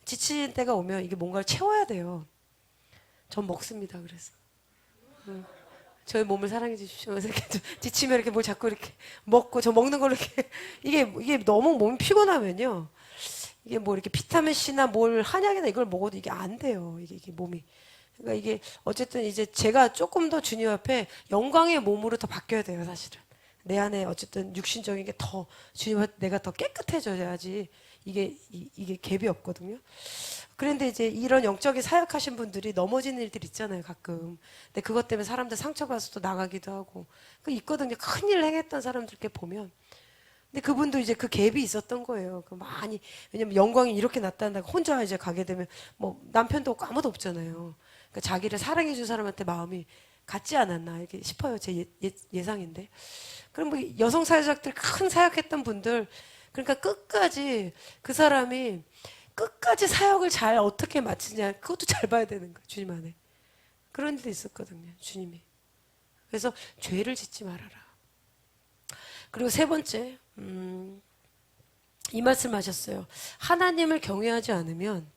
지치는 때가 오면 이게 뭔가를 채워야 돼요. 전 먹습니다. 그래서. 저의 몸을 사랑해 주십시오. 이렇게 지치면 이렇게 뭘 자꾸 이렇게 먹고 저 먹는 걸로 이렇게 이게 너무 몸이 피곤하면요. 이게 뭐 이렇게 비타민 C나 뭘 한약이나 이걸 먹어도 이게 안 돼요. 이게 몸이. 그러니까 이게 어쨌든 이제 제가 조금 더 주님 앞에 영광의 몸으로 더 바뀌어야 돼요, 사실은. 내 안에 어쨌든 육신적인 게 더 주님 앞에 내가 더 깨끗해져야지 이게 갭이 없거든요. 그런데 이제 이런 영적인 사역하신 분들이 넘어지는 일들 있잖아요, 가끔. 근데 그것 때문에 사람들 상처받아서 또 나가기도 하고. 그 있거든요. 큰일 행했던 사람들 이렇게 보면. 근데 그분도 이제 그 갭이 있었던 거예요. 많이, 왜냐면 영광이 이렇게 나타난다고 혼자 이제 가게 되면 뭐 남편도 없고 아무도 없잖아요. 그러니까 자기를 사랑해준 사람한테 마음이 같지 않았나, 이렇게 싶어요. 제 예상인데. 그럼 뭐 여성 사회자들 큰 사역했던 분들, 그러니까 끝까지 그 사람이 끝까지 사역을 잘 어떻게 마치냐 그것도 잘 봐야 되는 거예요. 주님 안에. 그런 일도 있었거든요. 주님이. 그래서 죄를 짓지 말아라. 그리고 세 번째 이 말씀 하셨어요. 하나님을 경외하지 않으면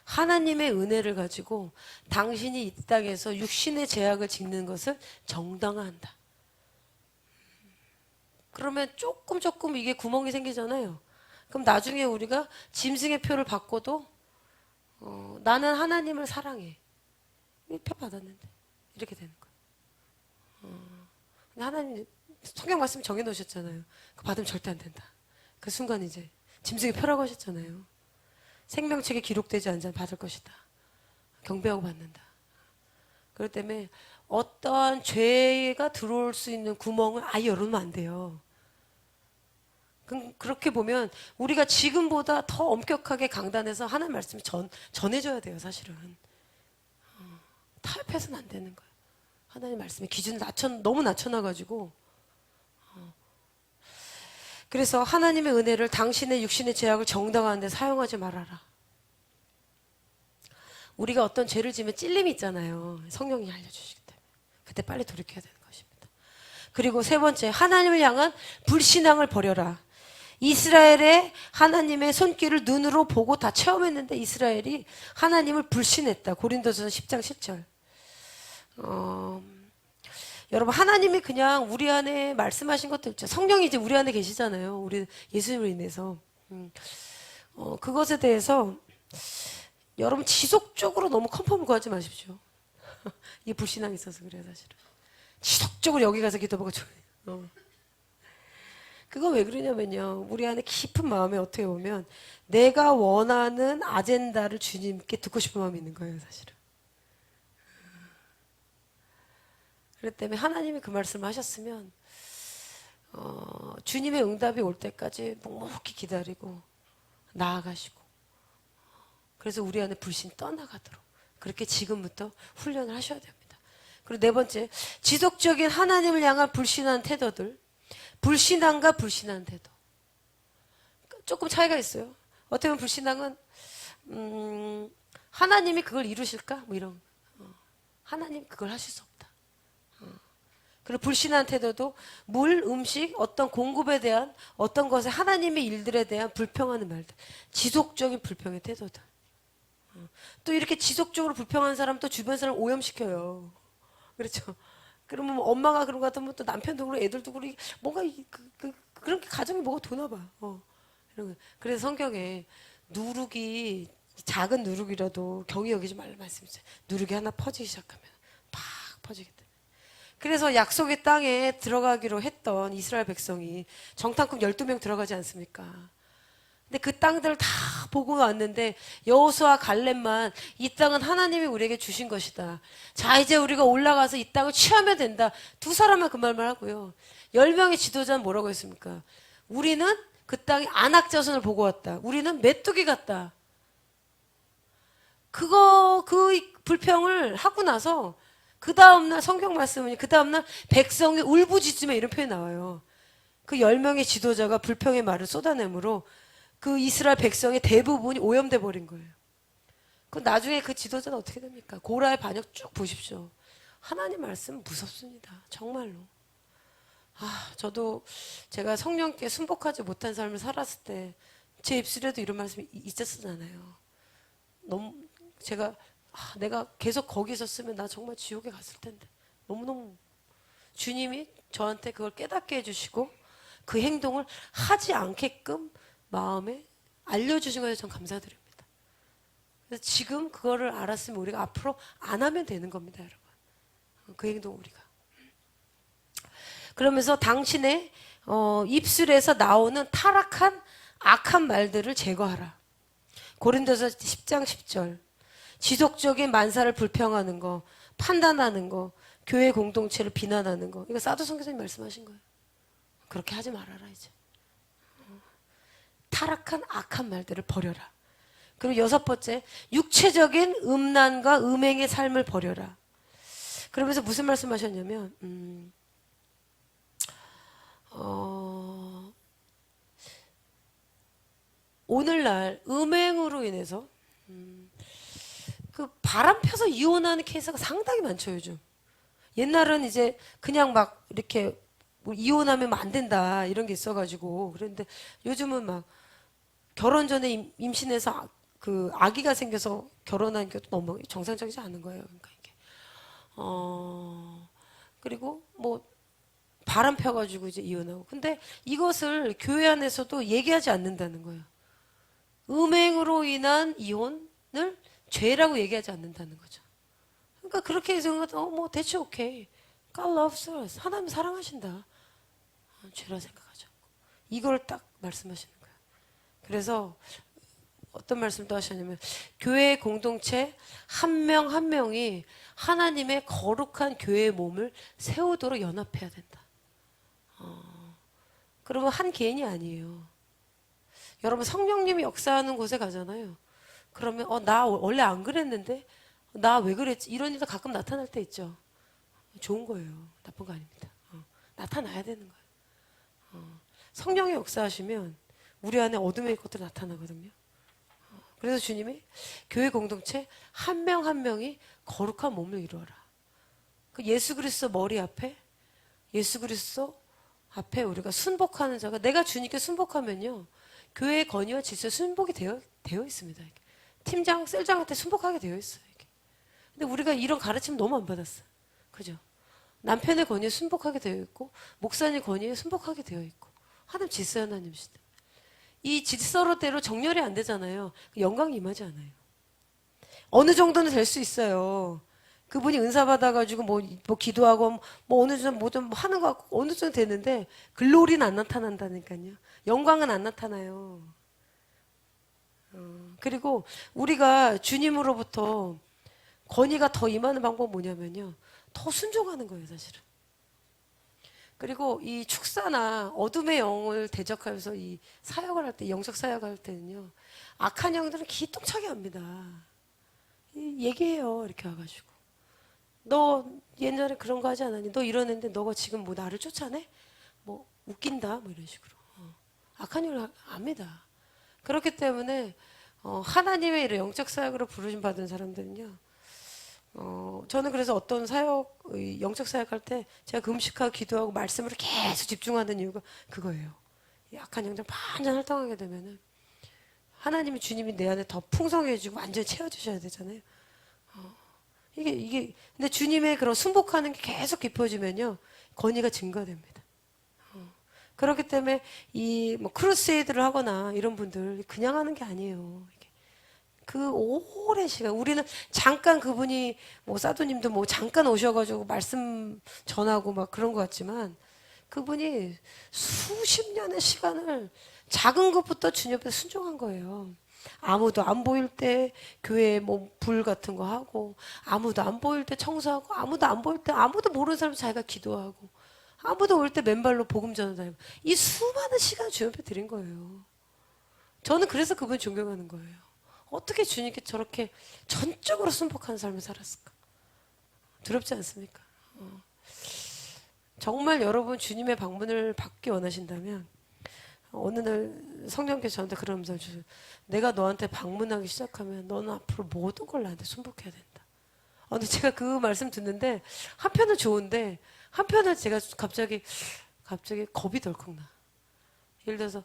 하나님의 은혜를 가지고 당신이 이 땅에서 육신의 제약을 짓는 것을 정당화한다. 그러면 조금 이게 구멍이 생기잖아요. 그럼 나중에 우리가 짐승의 표를 받고도 나는 하나님을 사랑해. 표 받았는데 이렇게 되는 거예요. 하나님 성경 말씀 정해놓으셨잖아요. 그 받으면 절대 안 된다. 그 순간 이제 짐승의 표라고 하셨잖아요. 생명책에 기록되지 않은 자는 받을 것이다. 경배하고 받는다. 그렇기 때문에 어떠한 죄가 들어올 수 있는 구멍을 아예 열어놓으면 안 돼요. 그렇게 보면 우리가 지금보다 더 엄격하게 강단에서 하나님 말씀을 전해줘야 돼요. 사실은 타협해서는 안 되는 거예요. 하나님 말씀의 기준을 너무 낮춰놔가지고. 그래서 하나님의 은혜를 당신의 육신의 죄악을 정당화하는 데 사용하지 말아라. 우리가 어떤 죄를 지으면 찔림이 있잖아요. 성령이 알려주시기 때문에 그때 빨리 돌이켜야 되는 것입니다. 그리고 세 번째, 하나님을 향한 불신앙을 버려라. 이스라엘의 하나님의 손길을 눈으로 보고 다 체험했는데 이스라엘이 하나님을 불신했다. 고린도전서 10장 7절. 여러분, 하나님이 그냥 우리 안에 말씀하신 것도 있죠. 성령이 이제 우리 안에 계시잖아요. 우리 예수님으로 인해서. 그것에 대해서 여러분 지속적으로 너무 컨펌을 구하지 마십시오. 이 불신앙이 있어서 그래요, 사실은. 지속적으로 여기 가서 기도하고 좋아요. 그거 왜 그러냐면요. 우리 안에 깊은 마음에 어떻게 보면 내가 원하는 아젠다를 주님께 듣고 싶은 마음이 있는 거예요, 사실은. 그렇기 때문에 하나님이 그 말씀을 하셨으면 주님의 응답이 올 때까지 묵묵히 기다리고 나아가시고, 그래서 우리 안에 불신이 떠나가도록 그렇게 지금부터 훈련을 하셔야 됩니다. 그리고 네 번째, 지속적인 하나님을 향한 불신한 태도들. 불신앙과 불신한 태도. 조금 차이가 있어요. 어떻게 보면 불신앙은 하나님이 그걸 이루실까? 뭐 이런. 하나님 그걸 하실 수 없다. 그리고 불신한 태도도 물, 음식, 어떤 공급에 대한 어떤 것에 하나님의 일들에 대한 불평하는 말들. 지속적인 불평의 태도들. 또 이렇게 지속적으로 불평하는 사람 또 주변 사람 오염시켜요. 그렇죠? 그러면 엄마가 그런 것 같으면 또 남편도 그러고 애들도 그러고 뭔가 그런 게 가정이 뭐가 도나 봐. 이런 거. 그래서 성경에 누룩이 작은 누룩이라도 경히 여기지 말라 말씀이죠. 누룩이 하나 퍼지기 시작하면 팍 퍼지기 때문에. 그래서 약속의 땅에 들어가기로 했던 이스라엘 백성이 정탐꾼 12명 들어가지 않습니까? 근데 그 땅들을 다 보고 왔는데 여호수아 갈렙만 이 땅은 하나님이 우리에게 주신 것이다. 자, 이제 우리가 올라가서 이 땅을 취하면 된다. 두 사람만 그 말만 하고요. 10명의 지도자는 뭐라고 했습니까? 우리는 그 땅에 안악 자손을 보고 왔다. 우리는 메뚜기 같다. 그 불평을 하고 나서 그 다음날 성경 말씀은 그 다음날 백성이 울부짖으며 이런 표현이 나와요. 그 10명의 지도자가 불평의 말을 쏟아내므로 그 이스라엘 백성의 대부분이 오염돼 버린 거예요. 그 나중에 그 지도자는 어떻게 됩니까? 고라의 반역 쭉 보십시오. 하나님 말씀 무섭습니다. 정말로. 저도 제가 성령께 순복하지 못한 삶을 살았을 때 제 입술에도 이런 말씀이 있었잖아요. 너무 제가 내가 계속 거기 있었으면 나 정말 지옥에 갔을 텐데. 너무너무 주님이 저한테 그걸 깨닫게 해주시고 그 행동을 하지 않게끔 마음에 알려주신 것에 전 감사드립니다. 그래서 지금 그거를 알았으면 우리가 앞으로 안 하면 되는 겁니다, 여러분. 그 행동 우리가. 그러면서 당신의 입술에서 나오는 타락한 악한 말들을 제거하라. 고린도서 10장 10절. 지속적인 만사를 불평하는 거, 판단하는 거, 교회 공동체를 비난하는 거. 이거 사도 선교사님 말씀하신 거예요. 그렇게 하지 말아라 이제. 타락한 악한 말들을 버려라. 그리고 여섯 번째, 육체적인 음란과 음행의 삶을 버려라. 그러면서 무슨 말씀하셨냐면 오늘날 음행으로 인해서 그 바람 펴서 이혼하는 케이스가 상당히 많죠, 요즘. 옛날은 이제 그냥 막 이렇게 뭐 이혼하면 안 된다 이런 게 있어가지고 그런데 요즘은 막 결혼 전에 임신해서 그 아기가 생겨서 결혼하는 게 너무 정상적이지 않은 거예요. 그러니까 이게 그리고 뭐 바람 펴가지고 이제 이혼하고. 근데 이것을 교회 안에서도 얘기하지 않는다는 거예요. 음행으로 인한 이혼을 죄라고 얘기하지 않는다는 거죠. 그러니까 그렇게 생각하면 뭐 대체 오케이. God loves us. 하나님 사랑하신다. 죄라 생각하지 않고. 이걸 딱 말씀하시는 거예요. 그래서 어떤 말씀도 하셨냐면 교회 공동체 한 명 한 명이 하나님의 거룩한 교회의 몸을 세우도록 연합해야 된다. 그러면 한 개인이 아니에요. 여러분 성령님이 역사하는 곳에 가잖아요. 그러면 나 원래 안 그랬는데 나 왜 그랬지? 이런 일도 가끔 나타날 때 있죠. 좋은 거예요. 나쁜 거 아닙니다. 나타나야 되는 거예요. 성령이 역사하시면 우리 안에 어둠의 것들이 나타나거든요. 그래서 주님이 교회 공동체 한 명 한 명이 거룩한 몸을 이루어라. 그 예수 그리스도 머리 앞에 예수 그리스도 앞에 우리가 순복하는 자가 내가 주님께 순복하면요. 교회의 건의와 질서에 순복이 되어 있습니다. 이렇게. 팀장, 셀장한테 순복하게 되어 있어요. 이렇게. 근데 우리가 이런 가르침 너무 안 받았어요. 그죠? 남편의 건의에 순복하게 되어 있고 목사님 건의에 순복하게 되어 있고 하나님 질서 하나님이시다. 이 질서로대로 정렬이 안 되잖아요. 영광이 임하지 않아요. 어느 정도는 될 수 있어요. 그분이 은사 받아가지고 뭐 기도하고 뭐 어느 정도 뭐 좀 하는 거 같고 어느 정도 되는데 글로리는 안 나타난다니까요. 영광은 안 나타나요. 그리고 우리가 주님으로부터 권위가 더 임하는 방법은 뭐냐면요. 더 순종하는 거예요, 사실은. 그리고 이 축사나 어둠의 영을 대적하면서 이 사역을 할 때, 영적 사역을 할 때는요. 악한 영들은 기똥차게 합니다. 얘기해요, 이렇게 와가지고. 너 옛날에 그런 거 하지 않았니? 너 이러는데 너가 지금 뭐 나를 쫓아내? 뭐 웃긴다? 뭐 이런 식으로. 악한 영을 압니다. 그렇기 때문에 하나님의 이런 영적 사역으로 부르심 받은 사람들은요. 저는 그래서 어떤 사역, 영적 사역할 때 제가 금식하고 기도하고 말씀으로 계속 집중하는 이유가 그거예요. 약한 영장 반전 활동하게 되면은 하나님이 주님이 내 안에 더 풍성해지고 완전히 채워주셔야 되잖아요. 근데 주님의 그런 순복하는 게 계속 깊어지면요. 권위가 증가됩니다. 그렇기 때문에 이 뭐 크루세이드를 하거나 이런 분들 그냥 하는 게 아니에요. 그 오랜 시간 우리는 잠깐 그분이 뭐 사도님도 뭐 잠깐 오셔가지고 말씀 전하고 막 그런 것 같지만 그분이 수십 년의 시간을 작은 것부터 주님 앞에 순종한 거예요. 아무도 안 보일 때 교회에 뭐 불 같은 거 하고 아무도 안 보일 때 청소하고 아무도 안 보일 때 아무도 모르는 사람 자기가 기도하고 아무도 올 때 맨발로 복음 전하고 이 수많은 시간을 주님 앞에 드린 거예요. 저는 그래서 그분 존경하는 거예요. 어떻게 주님께 저렇게 전적으로 순복하는 삶을 살았을까? 두렵지 않습니까? 정말 여러분 주님의 방문을 받기 원하신다면 어느 날 성령께서 저한테 그런 음성을 주셔요. 내가 너한테 방문하기 시작하면 너는 앞으로 모든 걸 나한테 순복해야 된다. 근데 제가 그 말씀 듣는데 한편은 좋은데 한편은 제가 갑자기 겁이 덜컥 나. 예를 들어서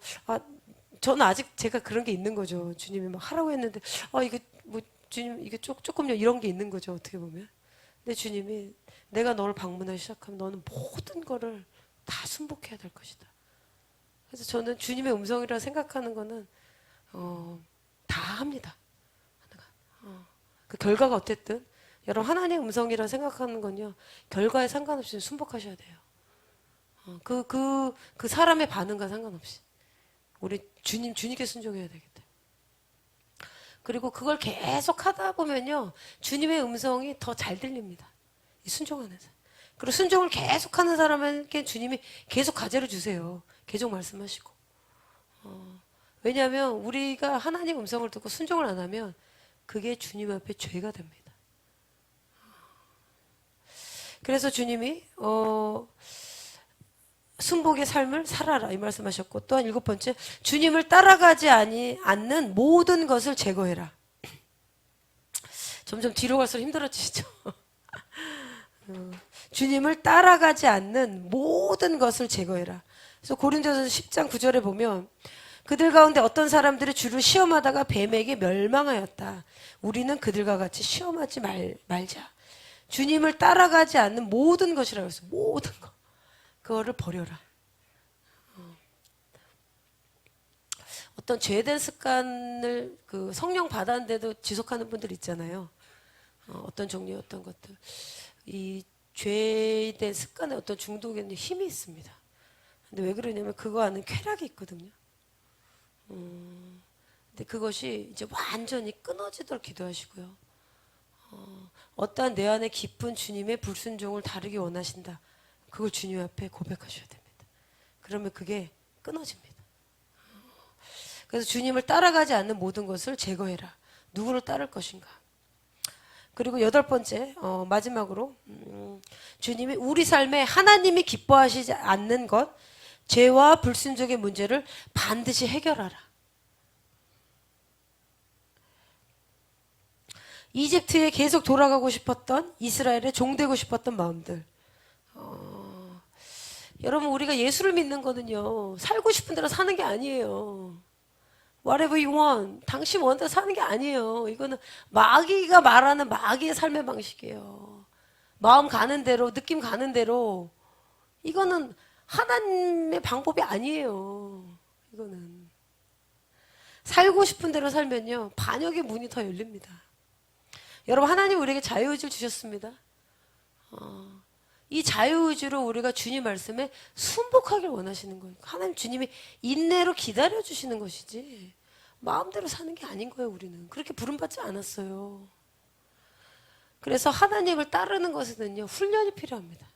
저는 아직 제가 그런 게 있는 거죠. 주님이 막 하라고 했는데 이거 뭐 주님 이게 조금요 이런 게 있는 거죠. 어떻게 보면. 근데 주님이 내가 너를 방문하기 시작하면 너는 모든 거를 다 순복해야 될 것이다. 그래서 저는 주님의 음성이라 생각하는 거는 다 합니다. 그 결과가 어쨌든 여러분 하나님의 음성이라 생각하는 건요 결과에 상관없이 순복하셔야 돼요. 그 사람의 반응과 상관없이 우리 주님께 순종해야 되겠다. 그리고 그걸 계속 하다 보면요 주님의 음성이 더 잘 들립니다. 이 순종하는 사람. 그리고 순종을 계속하는 사람에게 주님이 계속 과제를 주세요. 계속 말씀하시고. 왜냐하면 우리가 하나님 음성을 듣고 순종을 안 하면 그게 주님 앞에 죄가 됩니다. 그래서 주님이 순복의 삶을 살아라 이 말씀하셨고 또한 7번째 주님을 따라가지 않는 모든 것을 제거해라. 점점 뒤로 갈수록 힘들어지시죠? 주님을 따라가지 않는 모든 것을 제거해라. 그래서 고린도서 10장 9절에 보면 그들 가운데 어떤 사람들이 주를 시험하다가 뱀에게 멸망하였다. 우리는 그들과 같이 시험하지 말자. 주님을 따라가지 않는 모든 것이라고 했어요. 모든 것. 그거를 버려라. 어떤 죄된 습관을 그 성령 받았는데도 지속하는 분들 있잖아요. 어떤 종류의 어떤 것들. 이 죄된 습관에 어떤 중독에는 힘이 있습니다. 근데 왜 그러냐면 그거 안에 쾌락이 있거든요. 근데 근데 그것이 이제 완전히 끊어지도록 기도하시고요. 어떠한 내 안에 깊은 주님의 불순종을 다루기 원하신다. 그걸 주님 앞에 고백하셔야 됩니다. 그러면 그게 끊어집니다. 그래서 주님을 따라가지 않는 모든 것을 제거해라. 누구를 따를 것인가? 그리고 8번째, 마지막으로 주님이 우리 삶에 하나님이 기뻐하시지 않는 것, 죄와 불순종의 문제를 반드시 해결하라. 이집트에 계속 돌아가고 싶었던, 이스라엘에 종되고 싶었던 마음들. 여러분, 우리가 예수를 믿는 거는요, 살고 싶은 대로 사는 게 아니에요. Whatever you want. 당신 원대로 사는 게 아니에요. 이거는 마귀가 말하는 마귀의 삶의 방식이에요. 마음 가는 대로, 느낌 가는 대로. 이거는 하나님의 방법이 아니에요. 이거는. 살고 싶은 대로 살면요, 반역의 문이 더 열립니다. 여러분, 하나님 우리에게 자유의지를 주셨습니다. 이 자유의지로 우리가 주님 말씀에 순복하길 원하시는 거예요. 하나님 주님이 인내로 기다려주시는 것이지 마음대로 사는 게 아닌 거예요. 우리는 그렇게 부름받지 않았어요. 그래서 하나님을 따르는 것에는요, 훈련이 필요합니다.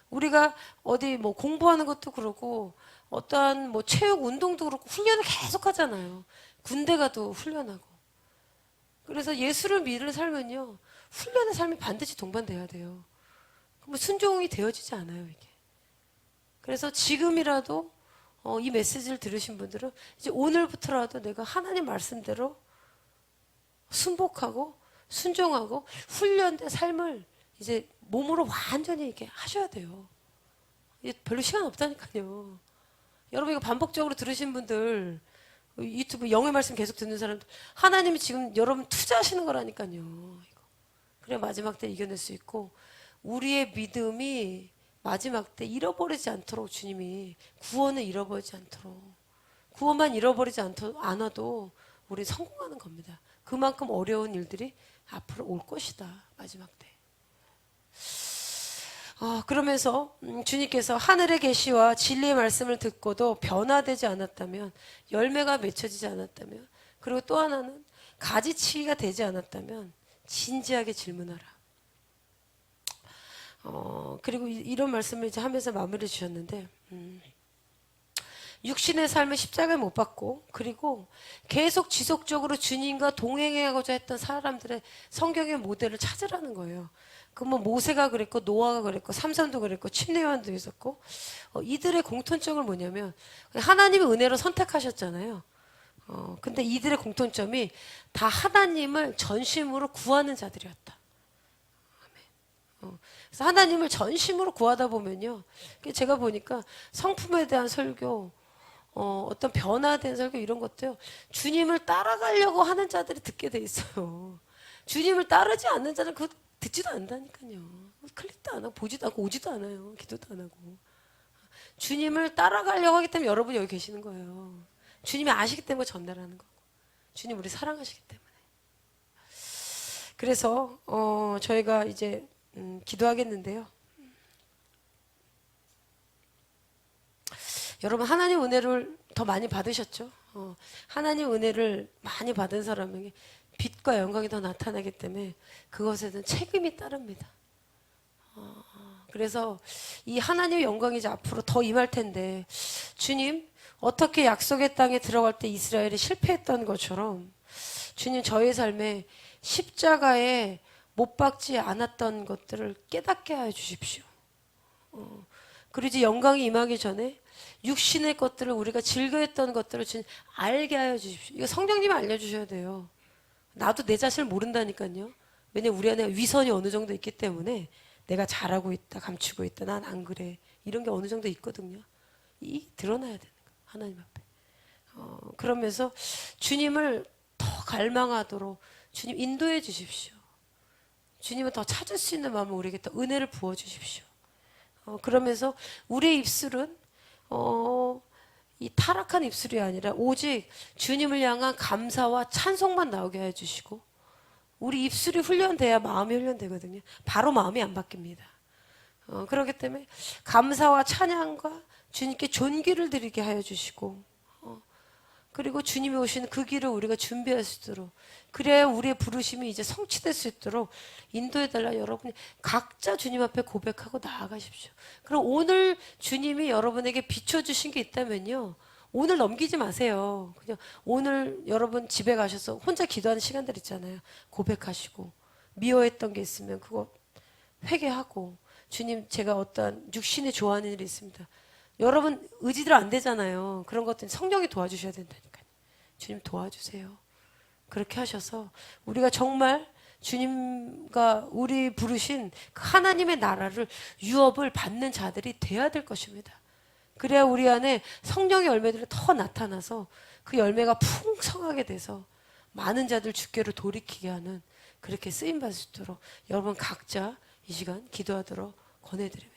우리가 어디 뭐 공부하는 것도 그렇고 어떠한 뭐 체육 운동도 그렇고 훈련을 계속 하잖아요. 군대 가도 훈련하고. 그래서 예수를 믿을 살면요, 훈련의 삶이 반드시 동반돼야 돼요. 그럼 순종이 되어지지 않아요, 이게. 그래서 지금이라도 이 메시지를 들으신 분들은 이제 오늘부터라도 내가 하나님 말씀대로 순복하고 순종하고 훈련된 삶을 이제 몸으로 완전히 이렇게 하셔야 돼요. 이게 별로 시간 없다니까요. 여러분, 이거 반복적으로 들으신 분들, 유튜브 영의 말씀 계속 듣는 사람들, 하나님이 지금 여러분 투자하시는 거라니까요. 그래 마지막 때 이겨낼 수 있고, 우리의 믿음이 마지막 때 잃어버리지 않도록 주님이 구원을 잃어버리지 않도록, 구원만 잃어버리지 않아도 우리 성공하는 겁니다. 그만큼 어려운 일들이 앞으로 올 것이다. 마지막 때. 그러면서 주님께서 하늘의 계시와 진리의 말씀을 듣고도 변화되지 않았다면, 열매가 맺혀지지 않았다면, 그리고 또 하나는 가지치기가 되지 않았다면 진지하게 질문하라. 그리고 이런 말씀을 이제 하면서 마무리 주셨는데, 육신의 삶을 십자가에 못 박고, 그리고 계속 지속적으로 주님과 동행하고자 했던 사람들의 성경의 모델을 찾으라는 거예요. 그 뭐 모세가 그랬고, 노아가 그랬고, 삼손도 그랬고, 침례요한도 있었고, 이들의 공통점을 뭐냐면 하나님의 은혜로 선택하셨잖아요. 근데 이들의 공통점이 다 하나님을 전심으로 구하는 자들이었다. 그래서 하나님을 전심으로 구하다 보면요, 제가 보니까 성품에 대한 설교, 어떤 변화된 설교 이런 것도요, 주님을 따라가려고 하는 자들이 듣게 돼 있어요. 주님을 따르지 않는 자는 그거 듣지도 않는다니까요. 클릭도 안 하고 보지도 않고 오지도 않아요. 기도도 안 하고. 주님을 따라가려고 하기 때문에 여러분이 여기 계시는 거예요. 주님이 아시기 때문에 전달하는 거고, 주님 우리 사랑하시기 때문에. 그래서 저희가 이제 기도하겠는데요. 여러분, 하나님 은혜를 더 많이 받으셨죠? 하나님 은혜를 많이 받은 사람에게 빛과 영광이 더 나타나기 때문에 그것에는 책임이 따릅니다. 그래서 이 하나님의 영광이 이제 앞으로 더 임할 텐데, 주님, 어떻게 약속의 땅에 들어갈 때 이스라엘이 실패했던 것처럼 주님, 저의 삶에 십자가에 못 박지 않았던 것들을 깨닫게 하여 주십시오. 그리고 이제 영광이 임하기 전에 육신의 것들을, 우리가 즐거웠던 것들을 주님 알게 하여 주십시오. 이거 성령님이 알려주셔야 돼요. 나도 내 자신을 모른다니까요. 왜냐면 우리 안에 위선이 어느 정도 있기 때문에 내가 잘하고 있다, 감추고 있다, 난 안 그래, 이런 게 어느 정도 있거든요. 드러나야 되는 거예요, 하나님 앞에. 그러면서 주님을 더 갈망하도록 주님 인도해 주십시오. 주님을 더 찾을 수 있는 마음을 우리에게 더 은혜를 부어 주십시오. 그러면서 우리의 입술은 이 타락한 입술이 아니라 오직 주님을 향한 감사와 찬송만 나오게 해주시고, 우리 입술이 훈련돼야 마음이 훈련되거든요. 바로 마음이 안 바뀝니다. 그렇기 때문에 감사와 찬양과 주님께 존귀를 드리게 하여 주시고, 그리고 주님이 오시는 그 길을 우리가 준비할 수 있도록, 그래야 우리의 부르심이 이제 성취될 수 있도록 인도해달라. 여러분이 각자 주님 앞에 고백하고 나아가십시오. 그럼 오늘 주님이 여러분에게 비춰주신 게 있다면요, 오늘 넘기지 마세요. 그냥 오늘 여러분 집에 가셔서 혼자 기도하는 시간들 있잖아요. 고백하시고, 미워했던 게 있으면 그거 회개하고, 주님, 제가 어떤 육신에 좋아하는 일이 있습니다. 여러분 의지대로 안 되잖아요. 그런 것들은 성령이 도와주셔야 된다니까요. 주님 도와주세요. 그렇게 하셔서 우리가 정말 주님과 우리 부르신 그 하나님의 나라를, 유업을 받는 자들이 돼야 될 것입니다. 그래야 우리 안에 성령의 열매들이 더 나타나서 그 열매가 풍성하게 돼서 많은 자들 주께로 돌이키게 하는, 그렇게 쓰임받을 수 있도록 여러분 각자 이 시간 기도하도록 권해드립니다.